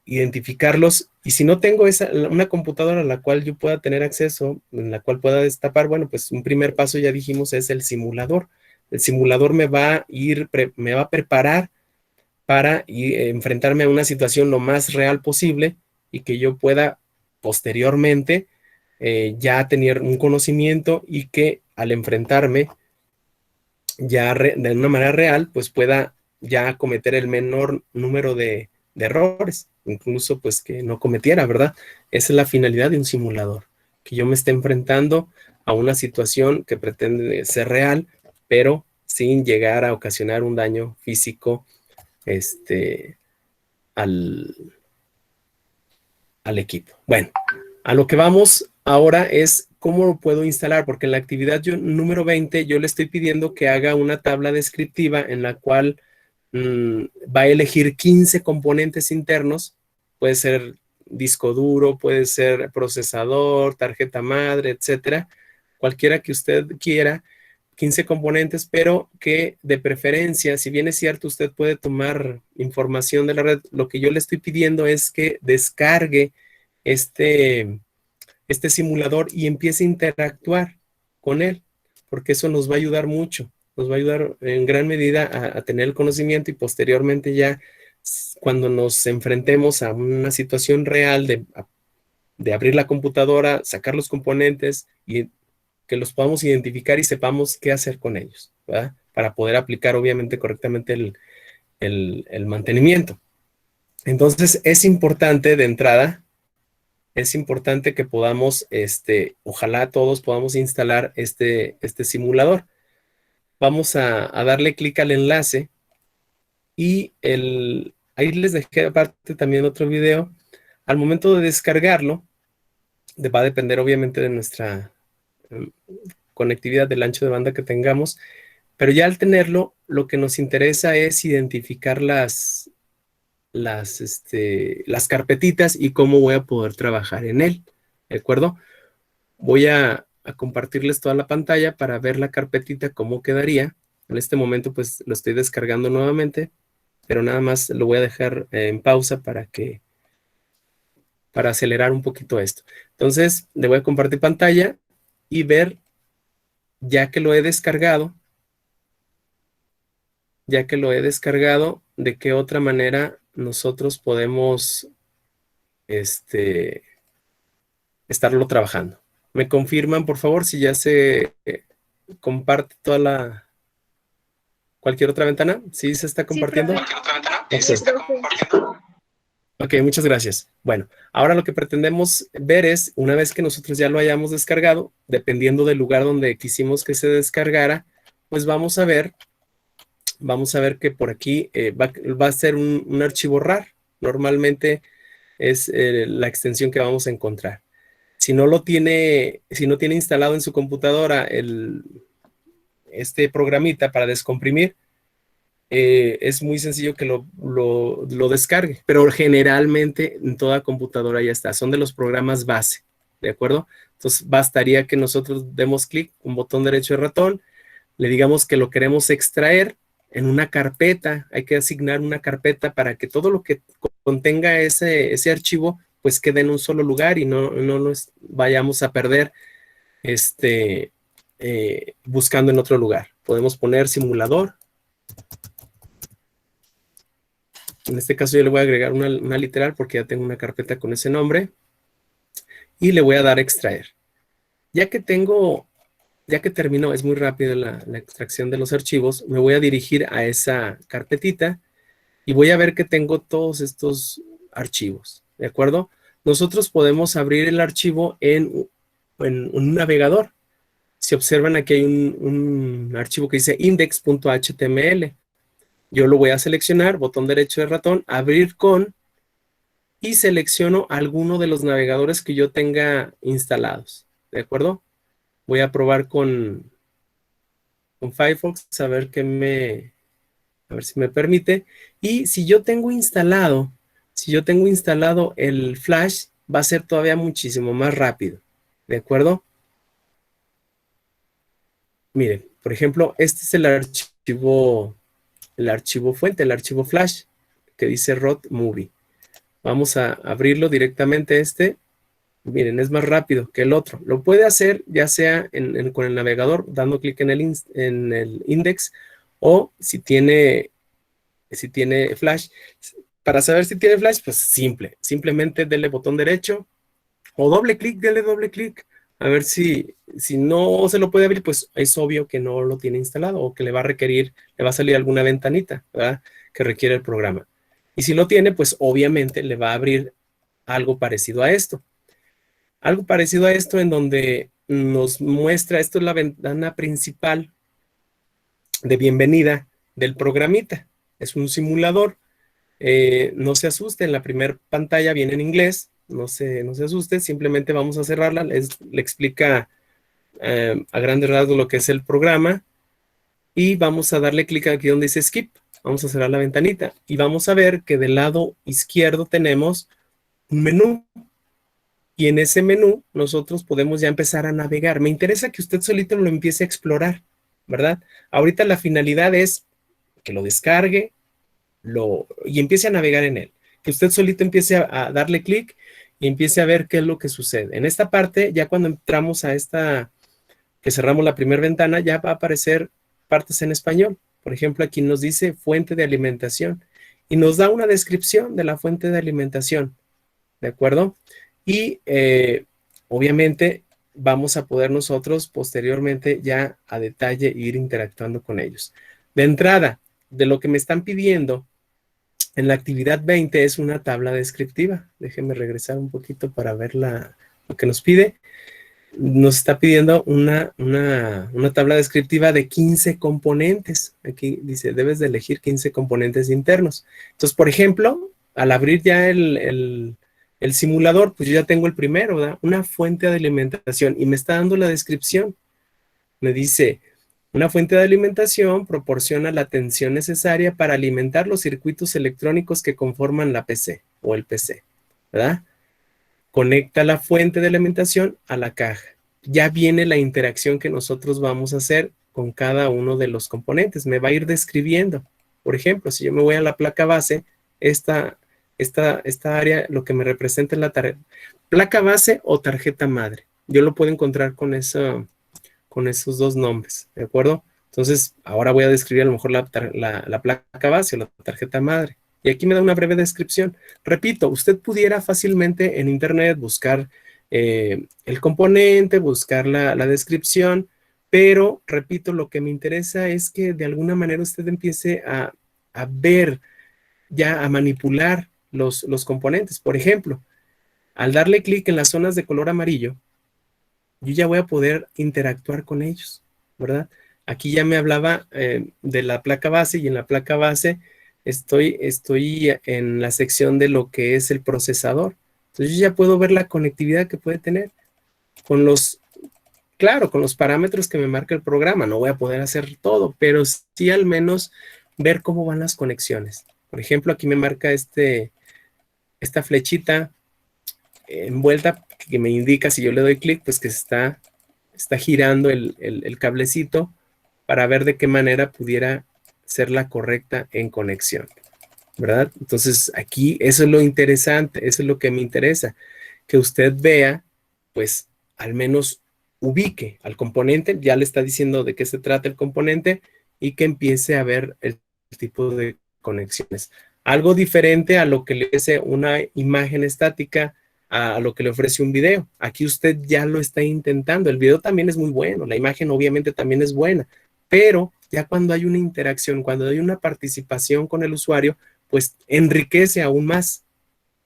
identificarlos, y si no tengo una computadora a la cual yo pueda tener acceso, en la cual pueda destapar, bueno, pues un primer paso ya dijimos es el simulador. El simulador me va a preparar para enfrentarme a una situación lo más real posible y que yo pueda posteriormente ya tener un conocimiento y que al enfrentarme ya de una manera real, pues pueda ya cometer el menor número de errores, incluso pues que no cometiera, ¿verdad? Esa es la finalidad de un simulador, que yo me esté enfrentando a una situación que pretende ser real, pero sin llegar a ocasionar un daño físico al equipo. Bueno, a lo que vamos ahora es cómo lo puedo instalar, porque en la actividad número 20 yo le estoy pidiendo que haga una tabla descriptiva en la cual va a elegir 15 componentes internos, puede ser disco duro, puede ser procesador, tarjeta madre, etcétera, cualquiera que usted quiera, 15 componentes, pero que de preferencia, si bien es cierto, usted puede tomar información de la red, lo que yo le estoy pidiendo es que descargue este simulador y empiece a interactuar con él, porque eso nos va a ayudar mucho, nos va a ayudar en gran medida a tener el conocimiento y posteriormente ya cuando nos enfrentemos a una situación real de abrir la computadora, sacar los componentes y que los podamos identificar y sepamos qué hacer con ellos, ¿verdad? Para poder aplicar obviamente correctamente el mantenimiento. Entonces es importante de entrada, es importante que podamos, ojalá todos podamos instalar este simulador. Vamos a darle clic al enlace y ahí les dejé aparte también otro video. Al momento de descargarlo, va a depender obviamente de nuestra conectividad, del ancho de banda que tengamos, pero ya al tenerlo, lo que nos interesa es identificar las carpetitas y cómo voy a poder trabajar en él, ¿de acuerdo? Voy a compartirles toda la pantalla para ver la carpetita cómo quedaría. En este momento pues lo estoy descargando nuevamente, pero nada más lo voy a dejar en pausa para acelerar un poquito esto. Entonces le voy a compartir pantalla y ver, ya que lo he descargado, de qué otra manera nosotros podemos estarlo trabajando. ¿Me confirman, por favor, si ya se comparte cualquier otra ventana? ¿Sí se está compartiendo? profe. ¿Cualquier otra ventana? Sí, se está compartiendo. Ok, muchas gracias. Bueno, ahora lo que pretendemos ver es, una vez que nosotros ya lo hayamos descargado, dependiendo del lugar donde quisimos que se descargara, pues vamos a ver que por aquí va a ser un archivo RAR. Normalmente es la extensión que vamos a encontrar. Si no tiene instalado en su computadora este programita para descomprimir, es muy sencillo que lo descargue, pero generalmente en toda computadora ya está. Son de los programas base, ¿de acuerdo? Entonces bastaría que nosotros demos clic, un botón derecho de ratón, le digamos que lo queremos extraer en una carpeta. Hay que asignar una carpeta para que todo lo que contenga ese archivo pues quede en un solo lugar y no nos vayamos a perder buscando en otro lugar. Podemos poner simulador. En este caso yo le voy a agregar una literal porque ya tengo una carpeta con ese nombre y le voy a dar extraer. Ya que terminó, es muy rápido la extracción de los archivos, me voy a dirigir a esa carpetita y voy a ver que tengo todos estos archivos, ¿de acuerdo? Nosotros podemos abrir el archivo en un navegador. Si observan, aquí hay un archivo que dice index.html. Yo lo voy a seleccionar, botón derecho de ratón, abrir con, y selecciono alguno de los navegadores que yo tenga instalados, ¿de acuerdo? Voy a probar con Firefox a ver a ver si me permite. Y si yo tengo instalado el Flash, va a ser todavía muchísimo más rápido, ¿de acuerdo? Miren, por ejemplo, este es el archivo fuente, el archivo Flash, que dice Rod Movie. Vamos a abrirlo directamente Miren, es más rápido que el otro. Lo puede hacer ya sea con el navegador, dando clic en el index, o si tiene Flash. Para saber si tiene Flash, pues simplemente dele botón derecho o dele doble clic. A ver si no se lo puede abrir, pues es obvio que no lo tiene instalado o que le va a salir alguna ventanita, ¿verdad? Que requiere el programa. Y si lo tiene, pues obviamente le va a abrir algo parecido a esto. Algo parecido a esto en donde nos muestra, esto es la ventana principal de bienvenida del programita. Es un simulador. No se asuste, en la primera pantalla viene en inglés. No se asuste, simplemente vamos a cerrarla. Le explica a grandes rasgos lo que es el programa. Y vamos a darle clic aquí donde dice Skip. Vamos a cerrar la ventanita. Y vamos a ver que del lado izquierdo tenemos un menú. Y en ese menú nosotros podemos ya empezar a navegar. Me interesa que usted solito lo empiece a explorar, ¿verdad? Ahorita la finalidad es que lo descargue y empiece a navegar en él. Que usted solito empiece a darle clic y empiece a ver qué es lo que sucede. En esta parte, ya cuando entramos que cerramos la primera ventana, ya va a aparecer partes en español. Por ejemplo, aquí nos dice fuente de alimentación y nos da una descripción de la fuente de alimentación, ¿de acuerdo? Y obviamente vamos a poder nosotros posteriormente ya a detalle ir interactuando con ellos. De entrada, de lo que me están pidiendo en la actividad 20 es una tabla descriptiva. Déjenme regresar un poquito para ver lo que nos pide. Nos está pidiendo una tabla descriptiva de 15 componentes. Aquí dice, debes de elegir 15 componentes internos. Entonces, por ejemplo, al abrir ya el simulador, pues yo ya tengo el primero, ¿verdad? Una fuente de alimentación y me está dando la descripción. Me dice, una fuente de alimentación proporciona la tensión necesaria para alimentar los circuitos electrónicos que conforman la PC o el PC, ¿verdad? Conecta la fuente de alimentación a la caja. Ya viene la interacción que nosotros vamos a hacer con cada uno de los componentes. Me va a ir describiendo. Por ejemplo, si yo me voy a la placa base, esta área lo que me representa es la placa base o tarjeta madre. Yo lo puedo encontrar con esos dos nombres, ¿de acuerdo? Entonces, ahora voy a describir a lo mejor la placa base o la tarjeta madre. Y aquí me da una breve descripción. Repito, usted pudiera fácilmente en internet buscar el componente, buscar la descripción, pero, repito, lo que me interesa es que de alguna manera usted empiece a ver, ya a manipular los componentes. Por ejemplo, al darle clic en las zonas de color amarillo, yo ya voy a poder interactuar con ellos, ¿verdad? Aquí ya me hablaba de la placa base y en la placa base estoy en la sección de lo que es el procesador. Entonces yo ya puedo ver la conectividad que puede tener claro, con los parámetros que me marca el programa. No voy a poder hacer todo, pero sí al menos ver cómo van las conexiones. Por ejemplo, aquí me marca esta flechita envuelta que me indica si yo le doy clic, pues que está girando el cablecito para ver de qué manera pudiera ser la correcta en conexión, ¿verdad? Entonces aquí eso es lo interesante, eso es lo que me interesa, que usted vea, pues al menos ubique al componente, ya le está diciendo de qué se trata el componente y que empiece a ver el tipo de conexiones. Algo diferente a lo que le ofrece una imagen estática, a lo que le ofrece un video. Aquí usted ya lo está intentando. El video también es muy bueno, la imagen obviamente también es buena, pero ya cuando hay una interacción, cuando hay una participación con el usuario, pues enriquece aún más,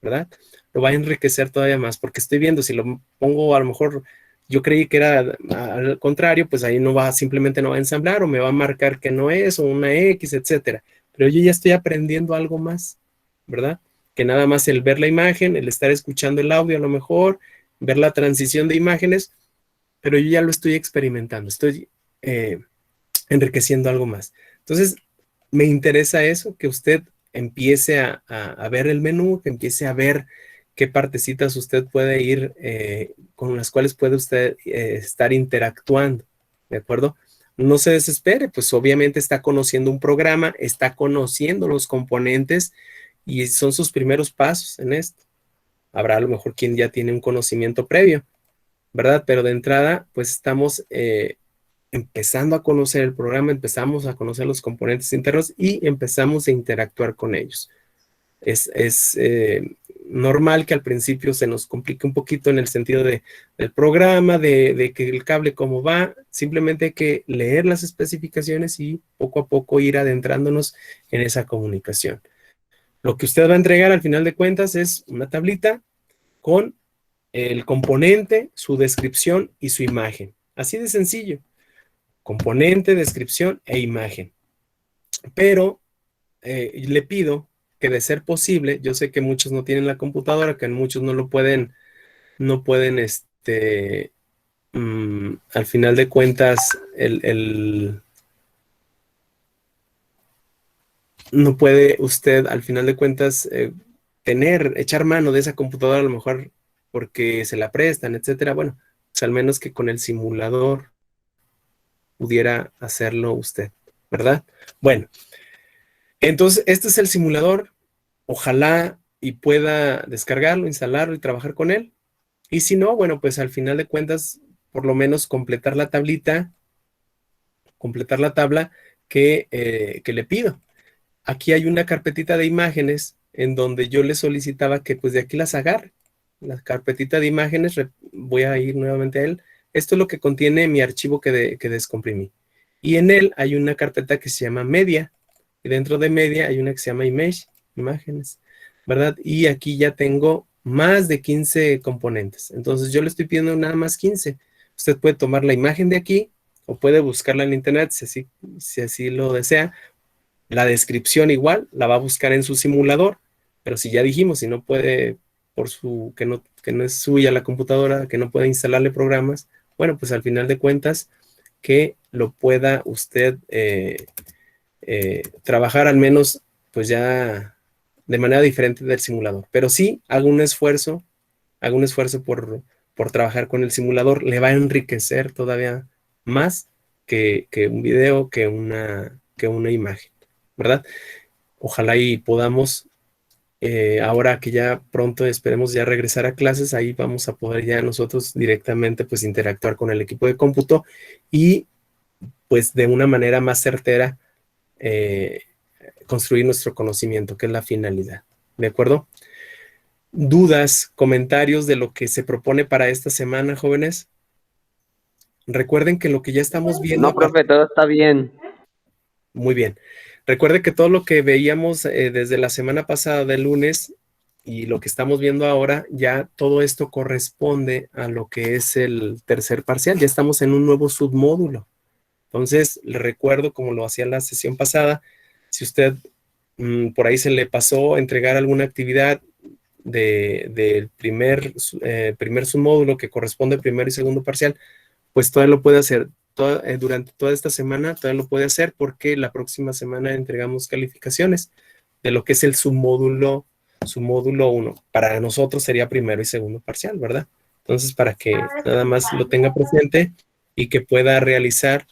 ¿verdad? Lo va a enriquecer todavía más, porque estoy viendo, si lo pongo a lo mejor, yo creí que era al contrario, pues ahí simplemente no va a ensamblar o me va a marcar que no es, o una X, etcétera. Pero yo ya estoy aprendiendo algo más, ¿verdad? que nada más el ver la imagen, el estar escuchando el audio a lo mejor, ver la transición de imágenes, pero yo ya lo estoy experimentando, estoy enriqueciendo algo más. Entonces, me interesa eso, que usted empiece a ver el menú, que empiece a ver qué partecitas usted puede ir, con las cuales puede usted estar interactuando, ¿de acuerdo? No se desespere, pues obviamente está conociendo un programa, está conociendo los componentes y son sus primeros pasos en esto. Habrá a lo mejor quien ya tiene un conocimiento previo, ¿verdad? Pero de entrada, pues estamos empezando a conocer el programa, empezamos a conocer los componentes internos y empezamos a interactuar con ellos. Es normal que al principio se nos complique un poquito en el sentido del programa, de que el cable cómo va, simplemente hay que leer las especificaciones y poco a poco ir adentrándonos en esa comunicación. Lo que usted va a entregar al final de cuentas es una tablita con el componente, su descripción y su imagen. Así de sencillo. Componente, descripción e imagen. Pero le pido que de ser posible, yo sé que muchos no tienen la computadora, que muchos no lo pueden, al final de cuentas, no puede usted, al final de cuentas, echar mano de esa computadora a lo mejor porque se la prestan, etcétera. Bueno, pues al menos que con el simulador pudiera hacerlo usted, ¿verdad? Bueno, entonces este es el simulador. Ojalá y pueda descargarlo, instalarlo y trabajar con él. Y si no, bueno, pues al final de cuentas, por lo menos completar la tablita, completar la tabla que le pido. Aquí hay una carpetita de imágenes en donde yo le solicitaba que pues de aquí las agarre. La carpetita de imágenes, voy a ir nuevamente a él. Esto es lo que contiene mi archivo que descomprimí. Y en él hay una carpeta que se llama Media. Y dentro de Media hay una que se llama Image, imágenes, ¿verdad? Y aquí ya tengo más de 15 componentes. Entonces yo le estoy pidiendo nada más 15. Usted puede tomar la imagen de aquí o puede buscarla en internet si así lo desea. La descripción igual la va a buscar en su simulador, pero si ya dijimos, si no puede, que no es suya la computadora, que no puede instalarle programas, bueno, pues al final de cuentas, que lo pueda usted trabajar al menos, pues ya de manera diferente del simulador. Pero sí, hago un esfuerzo por trabajar con el simulador, le va a enriquecer todavía más que un video, que una imagen, ¿verdad? Ojalá y podamos, ahora que ya pronto esperemos ya regresar a clases, ahí vamos a poder ya nosotros directamente pues interactuar con el equipo de cómputo y pues de una manera más certera construir nuestro conocimiento, que es la finalidad, ¿de acuerdo? ¿Dudas, comentarios de lo que se propone para esta semana, jóvenes? Recuerden que lo que ya estamos viendo... No, profe, todo está bien. Muy bien. Recuerde que todo lo que veíamos desde la semana pasada del lunes y lo que estamos viendo ahora, ya todo esto corresponde a lo que es el tercer parcial. Ya estamos en un nuevo submódulo. Entonces, le recuerdo, como lo hacía la sesión pasada, si usted por ahí se le pasó entregar alguna actividad del primer submódulo que corresponde al primer y segundo parcial, pues todavía lo puede hacer. Durante toda esta semana todavía lo puede hacer porque la próxima semana entregamos calificaciones de lo que es el submódulo 1. Para nosotros sería primero y segundo parcial, ¿verdad? Entonces, para que nada más lo tenga presente y que pueda realizar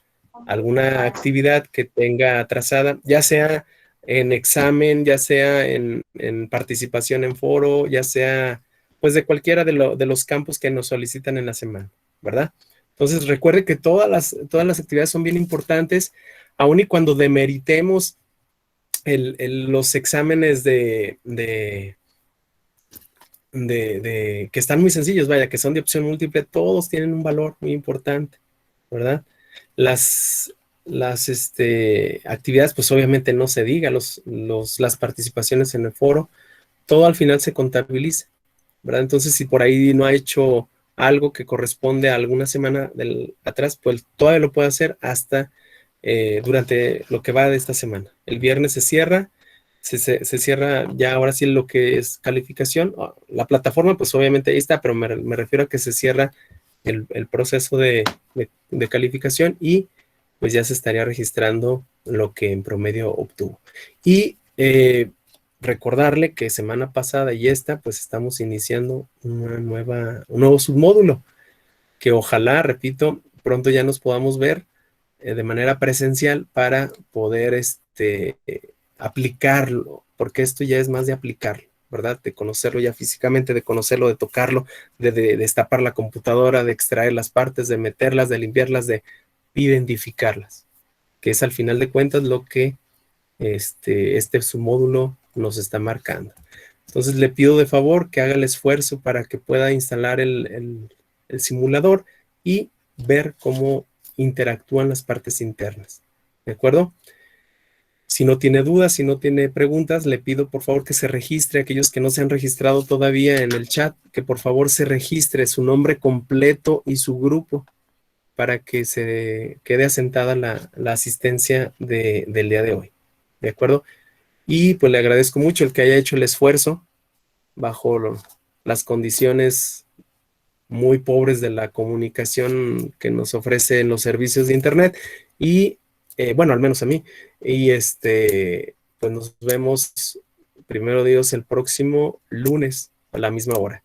alguna actividad que tenga atrasada, ya sea en examen, ya sea en participación en foro, ya sea pues de cualquiera de los campos que nos solicitan en la semana, ¿verdad? Entonces recuerde que todas las actividades son bien importantes, aun y cuando demeritemos los exámenes que están muy sencillos, vaya, que son de opción múltiple, todos tienen un valor muy importante, ¿verdad? Las actividades, pues obviamente no se diga, las participaciones en el foro, todo al final se contabiliza, ¿verdad? Entonces, si por ahí no ha hecho algo que corresponde a alguna semana atrás, pues todavía lo puede hacer hasta durante lo que va de esta semana. El viernes se cierra se cierra ya ahora sí lo que es calificación. La plataforma, pues obviamente ahí está, pero me refiero a que se cierra el proceso de calificación y pues ya se estaría registrando lo que en promedio obtuvo. Y recordarle que semana pasada y esta, pues estamos iniciando un nuevo submódulo, que ojalá, repito, pronto ya nos podamos ver de manera presencial para poder aplicarlo, porque esto ya es más de aplicarlo, ¿verdad? De conocerlo ya físicamente, de conocerlo, de tocarlo, de destapar la computadora, de extraer las partes, de meterlas, de limpiarlas, de identificarlas, que es al final de cuentas lo que submódulo nos está marcando. Entonces le pido de favor que haga el esfuerzo para que pueda instalar el simulador y ver cómo interactúan las partes internas. ¿De acuerdo? Si no tiene dudas, si no tiene preguntas, le pido por favor que se registre. Aquellos que no se han registrado todavía en el chat, que por favor se registre su nombre completo y su grupo para que se quede asentada la asistencia del día de hoy. ¿De acuerdo? Y pues le agradezco mucho el que haya hecho el esfuerzo bajo las condiciones muy pobres de la comunicación que nos ofrecen los servicios de internet y bueno, al menos a mí, y pues nos vemos primero Dios el próximo lunes a la misma hora.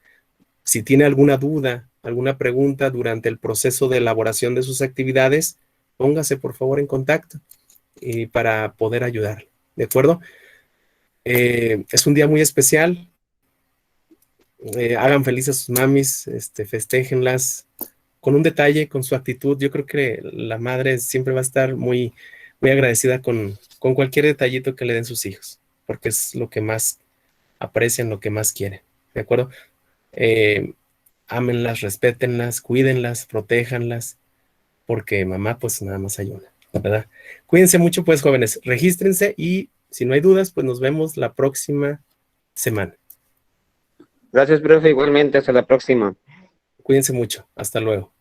Si tiene alguna duda, alguna pregunta durante el proceso de elaboración de sus actividades, póngase por favor en contacto para poder ayudar, ¿de acuerdo? Es un día muy especial. Hagan felices a sus mamis, festéjenlas con un detalle, con su actitud. Yo creo que la madre siempre va a estar muy, muy agradecida con cualquier detallito que le den sus hijos, porque es lo que más aprecian, lo que más quieren, ¿de acuerdo? Ámenlas, respétenlas, cuídenlas, protéjanlas, porque mamá pues nada más hay una, ¿verdad? Cuídense mucho pues, jóvenes, regístrense y si no hay dudas, pues nos vemos la próxima semana. Gracias, profe, igualmente, hasta la próxima. Cuídense mucho, hasta luego.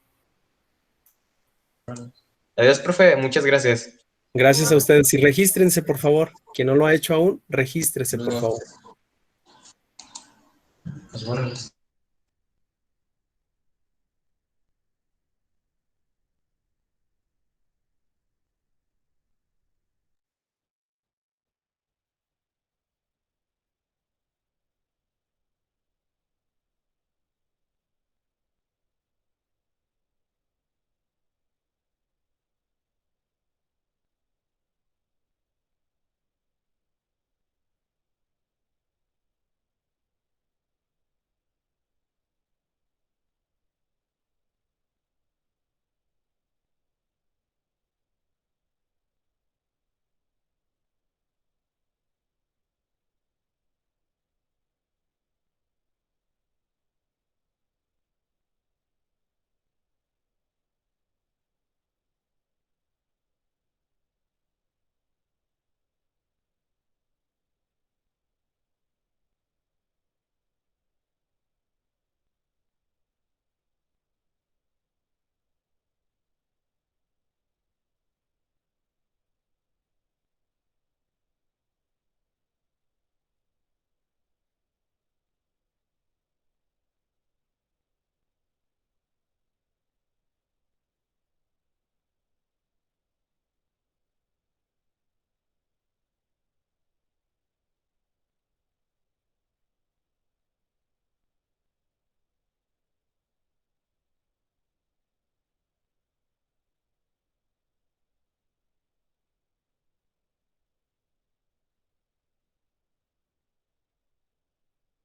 Adiós, profe, muchas gracias. Gracias a ustedes y regístrense por favor, quien no lo ha hecho aún, regístrese por favor. Pues,